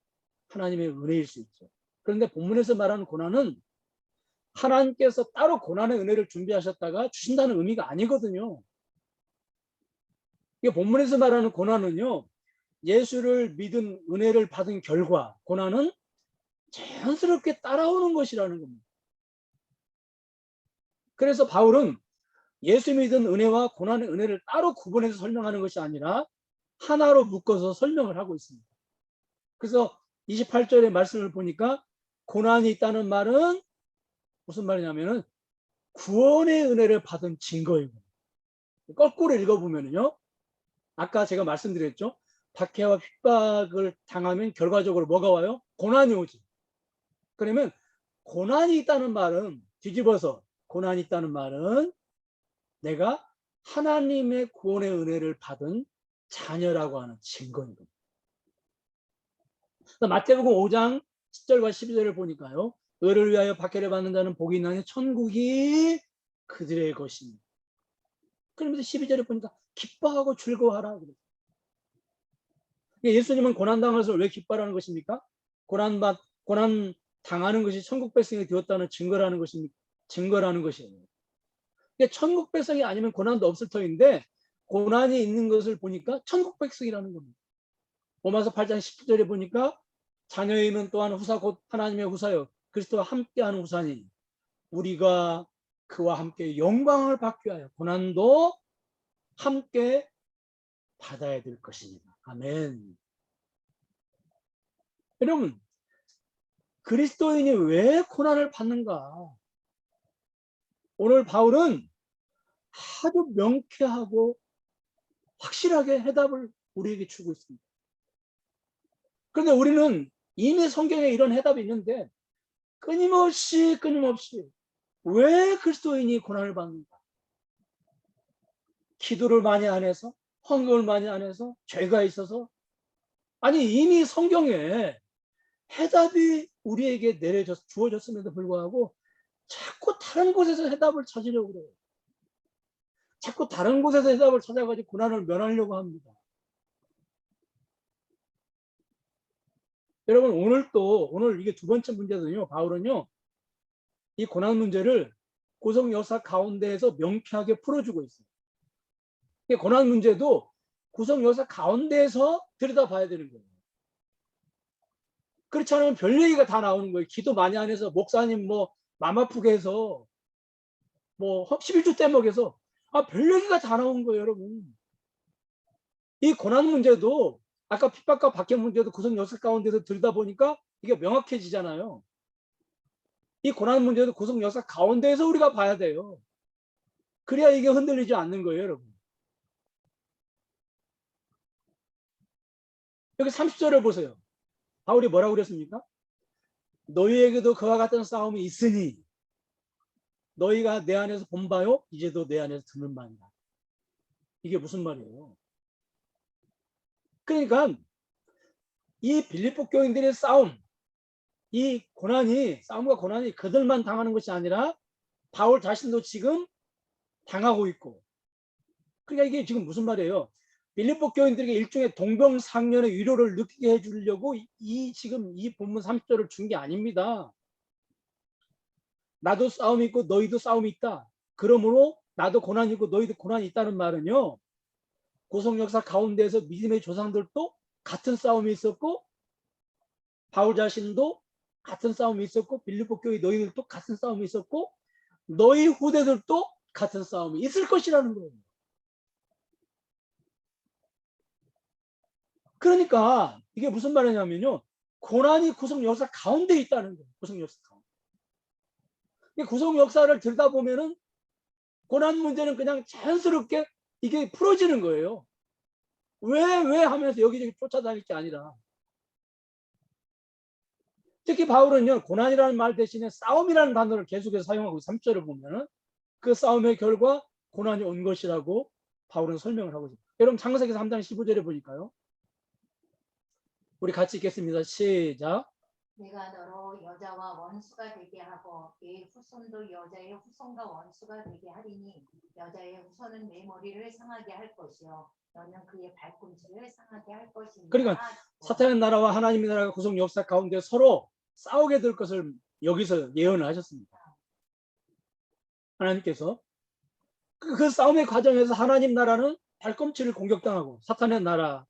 하나님의 은혜일 수 있죠. 그런데 본문에서 말하는 고난은 하나님께서 따로 고난의 은혜를 준비하셨다가 주신다는 의미가 아니거든요. 이게 본문에서 말하는 고난은요, 예수를 믿은 은혜를 받은 결과 고난은 자연스럽게 따라오는 것이라는 겁니다. 그래서 바울은 예수 믿은 은혜와 고난의 은혜를 따로 구분해서 설명하는 것이 아니라 하나로 묶어서 설명을 하고 있습니다. 그래서 28절의 말씀을 보니까 고난이 있다는 말은 무슨 말이냐면은 구원의 은혜를 받은 증거이고, 거꾸로 읽어보면요, 아까 제가 말씀드렸죠. 박해와 핍박을 당하면 결과적으로 뭐가 와요? 고난이 오지. 그러면 고난이 있다는 말은, 뒤집어서 고난이 있다는 말은 내가 하나님의 구원의 은혜를 받은 자녀라고 하는 증거인 겁니다. 마태복음 5장 10절과 12절을 보니까요, 의를 위하여 박해를 받는 자는 복이 있나니 천국이 그들의 것입니다. 그러면서 12절에 보니까 기뻐하고 즐거워하라. 예수님은 고난 당해서 왜 기뻐하는 것입니까? 고난 당하는 것이 천국 백성이 되었다는 증거라는 것입니까? 증거라는 것이에요. 천국 백성이 아니면 고난도 없을 터인데 고난이 있는 것을 보니까 천국 백성이라는 겁니다. 로마서 8장 10절에 보니까 자녀이면 또한 후사 곧 하나님의 후사요 그리스도와 함께하는 후사니 우리가 그와 함께 영광을 받기 위하여 고난도 함께 받아야 될 것입니다. 아멘. 여러분, 그리스도인이 왜 고난을 받는가? 오늘 바울은 아주 명쾌하고 확실하게 해답을 우리에게 주고 있습니다. 그런데 우리는 이미 성경에 이런 해답이 있는데 끊임없이 왜 그리스도인이 고난을 받는가? 기도를 많이 안 해서? 헌금을 많이 안 해서? 죄가 있어서? 아니, 이미 성경에 해답이 우리에게 주어졌음에도 불구하고 자꾸 다른 곳에서 해답을 찾으려고 그래요. 자꾸 다른 곳에서 해답을 찾아가지고 고난을 면하려고 합니다. 여러분, 오늘 이게 두 번째 문제는요, 바울은요, 이 고난 문제를 고성 여사 가운데에서 명쾌하게 풀어주고 있어요. 이 고난 문제도 고성 여사 가운데에서 들여다봐야 되는 거예요. 그렇지 않으면 별 얘기가 다 나오는 거예요. 기도 많이 안 해서 목사님 맘 아프게 해서 11주 떼먹여서 별 얘기가 다 나온 거예요, 여러분. 이 고난 문제도 아까 핍박과 박해 문제도 고성 여사 가운데서 들여다보니까 이게 명확해지잖아요. 이 고난 문제도 고성 여사 가운데에서 우리가 봐야 돼요. 그래야 이게 흔들리지 않는 거예요, 여러분. 여기 30절을 보세요. 바울이 뭐라고 그랬습니까? 너희에게도 그와 같은 싸움이 있으니 너희가 내 안에서 본 바요 이제도 내 안에서 듣는 바이다. 이게 무슨 말이에요? 그러니까 이 빌립보 교인들의 싸움, 이 고난이, 싸움과 고난이 그들만 당하는 것이 아니라 바울 자신도 지금 당하고 있고. 그러니까 이게 지금 무슨 말이에요? 빌립보 교인들에게 일종의 동병상련의 위로를 느끼게 해주려고 지금 이 본문 30절을 준 게 아닙니다. 나도 싸움이 있고 너희도 싸움이 있다. 그러므로 나도 고난이 있고 너희도 고난이 있다는 말은요. 구속 역사 가운데에서 믿음의 조상들도 같은 싸움이 있었고 바울 자신도 같은 싸움이 있었고 빌립보 교회 너희들도 같은 싸움이 있었고 너희 후대들도 같은 싸움이 있을 것이라는 거예요. 그러니까 이게 무슨 말이냐면요. 고난이 구속 역사 가운데 있다는 거예요. 구속 역사 가운데. 구속 역사를 들여다보면은 고난 문제는 그냥 자연스럽게 이게 풀어지는 거예요. 왜 하면서 여기저기 쫓아다닐 게 아니라. 특히 바울은요, 고난이라는 말 대신에 싸움이라는 단어를 계속해서 사용하고 3절을 보면은 그 싸움의 결과 고난이 온 것이라고 바울은 설명을 하고 있습니다. 여러분 창세기 3장 15절에 보니까요. 우리 같이 읽겠습니다. 시작. 내가 너로 여자와 원수가 되게 하고 네 후손도 여자의 후손과 원수가 되게 하리니 여자의 후손은 내 머리를 상하게 할 것이요 너는 그의 발꿈치를 상하게 할 것이니라. 그러니까 사탄의 나라와 하나님의 나라가 구속 역사 가운데 서로 싸우게 될 것을 여기서 예언을 하셨습니다. 하나님께서 그 싸움의 과정에서 하나님 나라는 발꿈치를 공격당하고 사탄의 나라를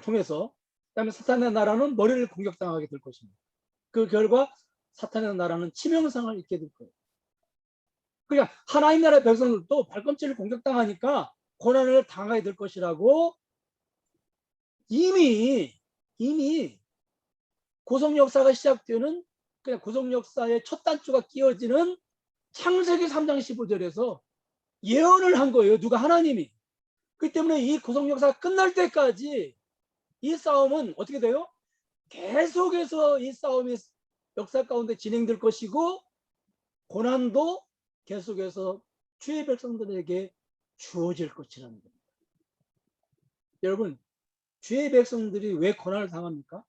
통해서 그다음에 사탄의 나라는 머리를 공격당하게 될 것입니다. 그 결과 사탄의 나라는 치명상을 입게 될 거예요. 그러니까 하나님 나라의 백성들도 발꿈치를 공격당하니까 고난을 당하게 될 것이라고 이미 구속 역사가 시작되는 그냥 구속 역사의 첫 단추가 끼워지는 창세기 3장 15절에서 예언을 한 거예요. 누가? 하나님이. 그렇기 때문에 이 구속 역사가 끝날 때까지 이 싸움은 어떻게 돼요? 계속해서 이 싸움이 역사 가운데 진행될 것이고 고난도 계속해서 주의 백성들에게 주어질 것이라는 겁니다. 여러분, 주의 백성들이 왜 고난을 당합니까?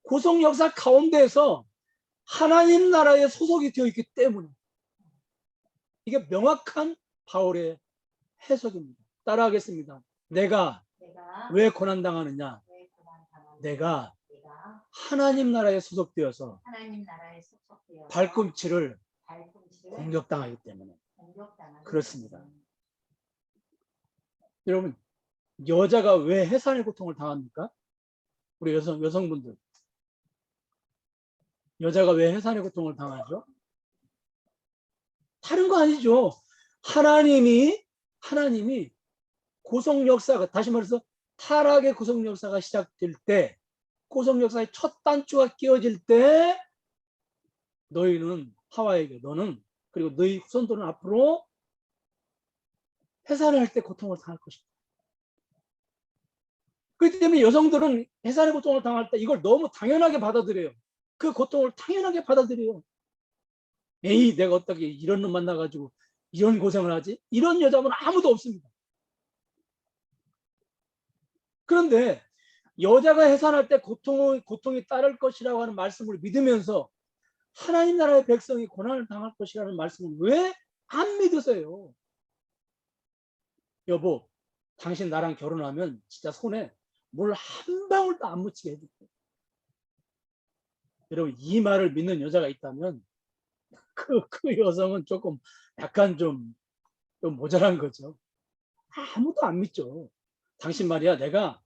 구속 역사 가운데에서 하나님 나라에 소속이 되어 있기 때문에. 이게 명확한 바울의 해석입니다. 따라하겠습니다. 내가 왜 고난 당하느냐? 내가 하나님 나라에 소속되어서 발꿈치를 공격당하기 때문에. 그렇습니다. 여러분, 여자가 왜 해산의 고통을 당합니까? 우리 여성분들. 여자가 왜 해산의 고통을 당하죠? 다른 거 아니죠. 하나님이 구속 역사가, 다시 말해서 타락의 구속 역사가 시작될 때, 구속 역사의 첫 단추가 끼워질 때 너희는 하와에게, 너는 그리고 너희 후손들은 앞으로 해산을 할 때 고통을 당할 것이다. 그렇기 때문에 여성들은 해산의 고통을 당할 때 이걸 너무 당연하게 받아들여요. 그 고통을 당연하게 받아들여요. 에이, 내가 어떻게 이런 놈 만나가지고 이런 고생을 하지? 이런 여자분 아무도 없습니다. 그런데 여자가 해산할 때 고통이 따를 것이라고 하는 말씀을 믿으면서 하나님 나라의 백성이 고난을 당할 것이라는 말씀을 왜 안 믿으세요? 여보, 당신 나랑 결혼하면 진짜 손에 물 한 방울도 안 묻히게 해줄게. 여러분, 이 말을 믿는 여자가 있다면 그 여성은 조금 약간 좀 모자란 거죠. 아무도 안 믿죠. 당신 말이야, 내가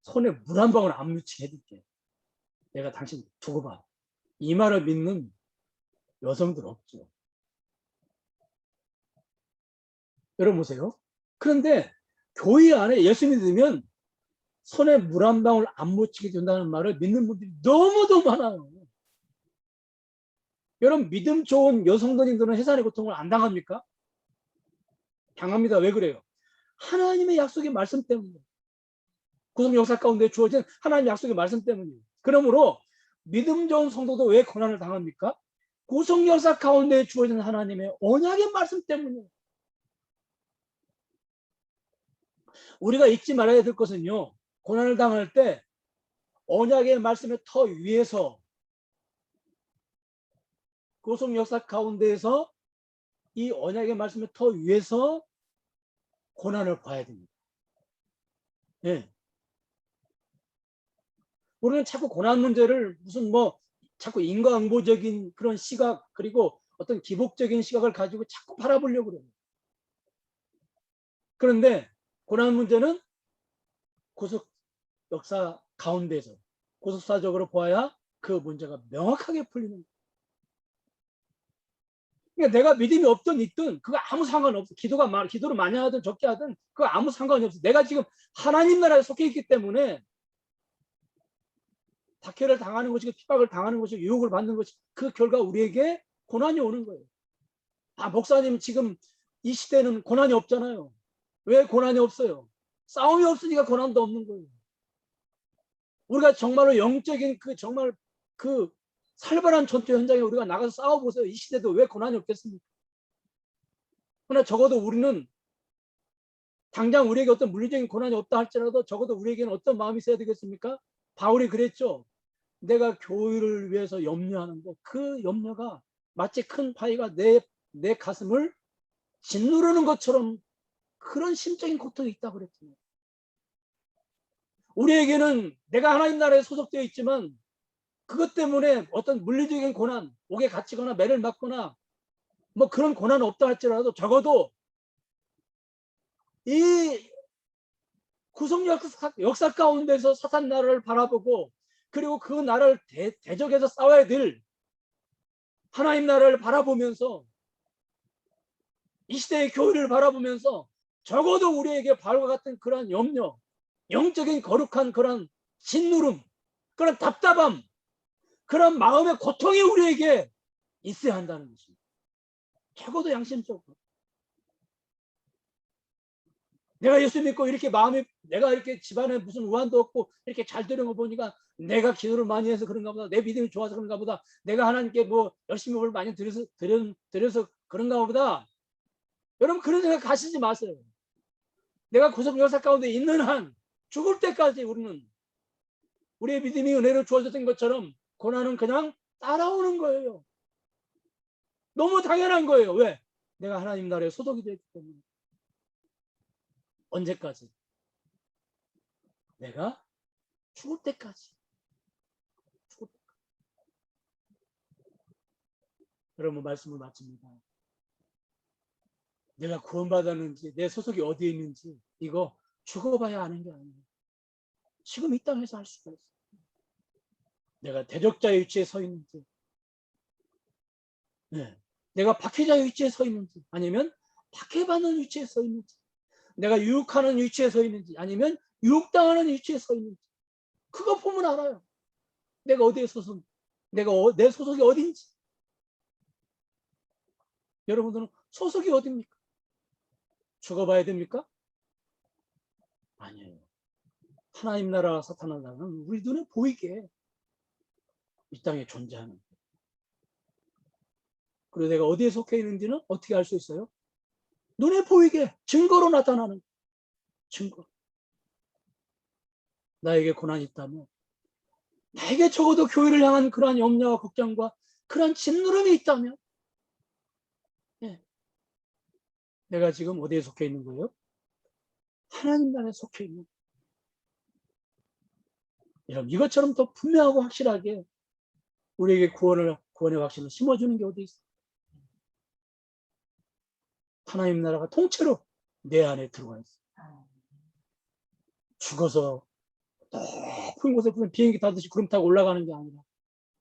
손에 물 한 방울 안 묻히게 해줄게. 내가 당신 두고 봐. 이 말을 믿는 여성들 없죠. 여러분 보세요. 그런데 교회 안에 예수 믿으면 손에 물 한 방울 안 묻히게 된다는 말을 믿는 분들이 너무도 많아요. 여러분, 믿음 좋은 여성들인들은 해산의 고통을 안 당합니까? 당합니다. 왜 그래요? 하나님의 약속의 말씀 때문에. 구속 역사 가운데 주어진 하나님의 약속의 말씀 때문이에요. 그러므로 믿음 좋은 성도도 왜 고난을 당합니까? 구속 역사 가운데 주어진 하나님의 언약의 말씀 때문이에요. 우리가 잊지 말아야 될 것은요, 고난을 당할 때 언약의 말씀의 터 위에서 구속 역사 가운데에서 이 언약의 말씀의 터 위에서 고난을 봐야 됩니다. 예. 우리는 자꾸 고난 문제를 무슨 뭐 자꾸 인과응보적인 그런 시각 그리고 어떤 기복적인 시각을 가지고 자꾸 바라보려고 그래요. 그런데 고난 문제는 구속 역사 가운데서 구속사적으로 보아야 그 문제가 명확하게 풀리는 거예요. 그러니까 내가 믿음이 없든 있든 그거 아무 상관없어. 기도를 많이 하든 적게 하든 그거 아무 상관이 없어. 내가 지금 하나님 나라에 속해 있기 때문에 박해를 당하는 것이고 핍박을 당하는 것이고 유혹을 받는 것이 그 결과 우리에게 고난이 오는 거예요. 아, 목사님 지금 이 시대는 고난이 없잖아요. 왜 고난이 없어요? 싸움이 없으니까 고난도 없는 거예요. 우리가 정말로 영적인 정말 살벌한 전투 현장에 우리가 나가서 싸워보세요. 이 시대도 왜 고난이 없겠습니까? 그러나 적어도 우리는 당장 우리에게 어떤 물리적인 고난이 없다 할지라도 적어도 우리에게는 어떤 마음이 있어야 되겠습니까? 바울이 그랬죠. 내가 교회를 위해서 염려하는데 그 염려가 마치 큰 파이가 내 가슴을 짓누르는 것처럼 그런 심적인 고통이 있다고 그랬잖아요. 우리에게는 내가 하나님 나라에 소속되어 있지만 그것 때문에 어떤 물리적인 고난, 옥에 갇히거나 매를 맞거나 뭐 그런 고난은 없다 할지라도 적어도 이 구속 역사 가운데서 사탄 나라를 바라보고 그리고 그 나라를 대적해서 싸워야 될 하나님 나라를 바라보면서 이 시대의 교회를 바라보면서 적어도 우리에게 바울과 같은 그러한 염려, 영적인 거룩한 그런 진누름, 그런 답답함, 그런 마음의 고통이 우리에게 있어야 한다는 것입니다. 적어도 양심적으로. 내가 예수 믿고 이렇게 내가 이렇게 집안에 무슨 우환도 없고 이렇게 잘 되는 거 보니까 내가 기도를 많이 해서 그런가 보다. 내 믿음이 좋아서 그런가 보다. 내가 하나님께 뭐 열심히 뭘 많이 드려서 그런가 보다. 여러분 그런 생각 가시지 마세요. 내가 구속 역사 가운데 있는 한 죽을 때까지 우리는 우리의 믿음이 은혜로 주어졌던 것처럼 고난은 그냥 따라오는 거예요. 너무 당연한 거예요. 왜? 내가 하나님 나라에 소속이 되기 때문에. 언제까지? 내가 죽을 때까지. 여러분 말씀을 마칩니다. 내가 구원받았는지 내 소속이 어디에 있는지 이거 죽어봐야 아는 게 아니에요. 지금 이 땅에서 할 수가 있어요. 내가 대적자의 위치에 서 있는지 내가 박해자의 위치에 서 있는지 아니면 박해받는 위치에 서 있는지 내가 유혹하는 위치에 서 있는지 아니면 유혹당하는 위치에 서 있는지 그거 보면 알아요. 내가 어디에 소속 내 소속이 어딘지. 여러분들은 소속이 어딥니까? 죽어봐야 됩니까? 아니에요. 하나님 나라 사탄의 나라는 우리 눈에 보이게 이 땅에 존재하는 거예요. 그리고 내가 어디에 속해 있는지는 어떻게 알 수 있어요? 눈에 보이게 증거로 나타나는 증거. 나에게 고난이 있다면 나에게 적어도 교회를 향한 그러한 염려와 걱정과 그러한 짓누름이 있다면 내가 지금 어디에 속해 있는 거예요? 하나님 나라에 속해 있는 거예요. 여러분 이것처럼 더 분명하고 확실하게 우리에게 구원의 확신을 심어주는 게 어디 있어요? 하나님 나라가 통째로 내 안에 들어와 있어요. 죽어서 높은 곳에 무슨 비행기 타듯이 구름 타고 올라가는 게 아니라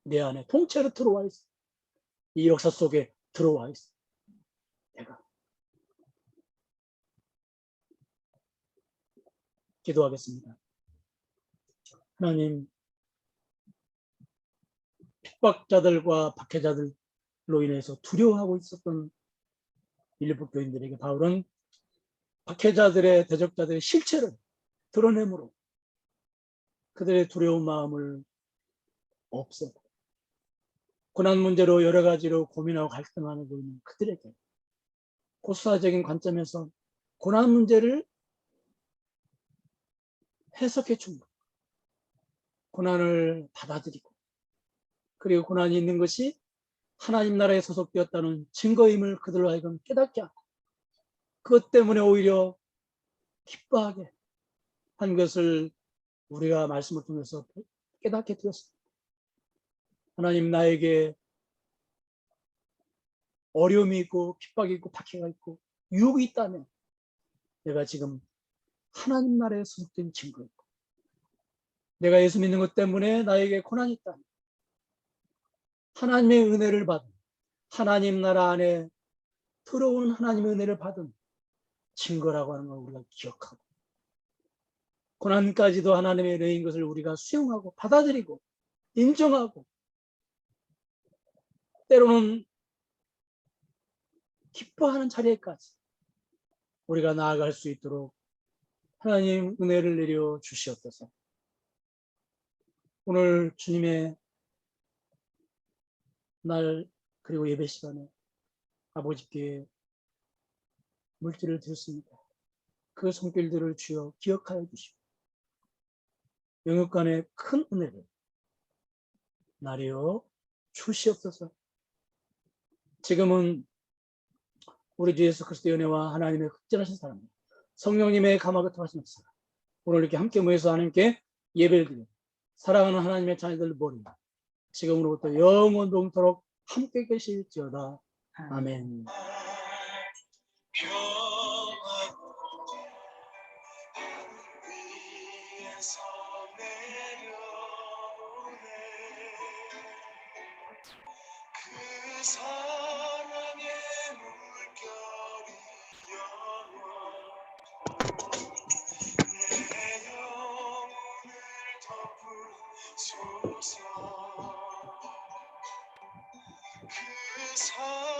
내 안에 통째로 들어와 있어. 이 역사 속에 들어와 있어. 내가 기도하겠습니다. 하나님, 핍박자들과 박해자들로 인해서 두려워하고 있었던 일부 교인들에게 바울은 박해자들의 대적자들의 실체를 드러내므로 그들의 두려운 마음을 없애고 고난 문제로 여러 가지로 고민하고 갈등하고 있는 그들에게 고수사적인 관점에서 고난 문제를 해석해 준 것. 고난을 받아들이고 그리고 고난이 있는 것이 하나님 나라에 소속되었다는 증거임을 그들로 하여금 깨닫게 하고 그것 때문에 오히려 기뻐하게 한 것을 우리가 말씀을 통해서 깨닫게 되었습니다. 하나님 나에게 어려움이 있고 핍박이 있고 박해가 있고 유혹이 있다면 내가 지금 하나님 나라에 소속된 증거이고 내가 예수 믿는 것 때문에 나에게 고난이 있다면 하나님의 은혜를 받은 하나님 나라 안에 들어온 하나님의 은혜를 받은 증거라고 하는 걸 우리가 기억하고 고난까지도 하나님의 은혜인 것을 우리가 수용하고 받아들이고 인정하고 때로는 기뻐하는 자리에까지 우리가 나아갈 수 있도록 하나님 은혜를 내려 주시옵소서. 오늘 주님의 날 그리고 예배 시간에 아버지께 물질을 드렸습니다. 그 손길들을 주여 기억하여 주시고 영육간의 큰 은혜를 나리여 주시옵소서. 지금은 우리 주 예수 그리스도의 은혜와 하나님의 극진하신 사랑 성령님의 감화가 통하신 역사 오늘 이렇게 함께 모여서 하나님께 예배를 드리고 사랑하는 하나님의 자녀들 모두 지금으로부터 영원토록 함께 계실지어다. 아멘. 위에서 내려오네 그 사랑의 물결이 내 영혼을 덮으소서 그 사랑의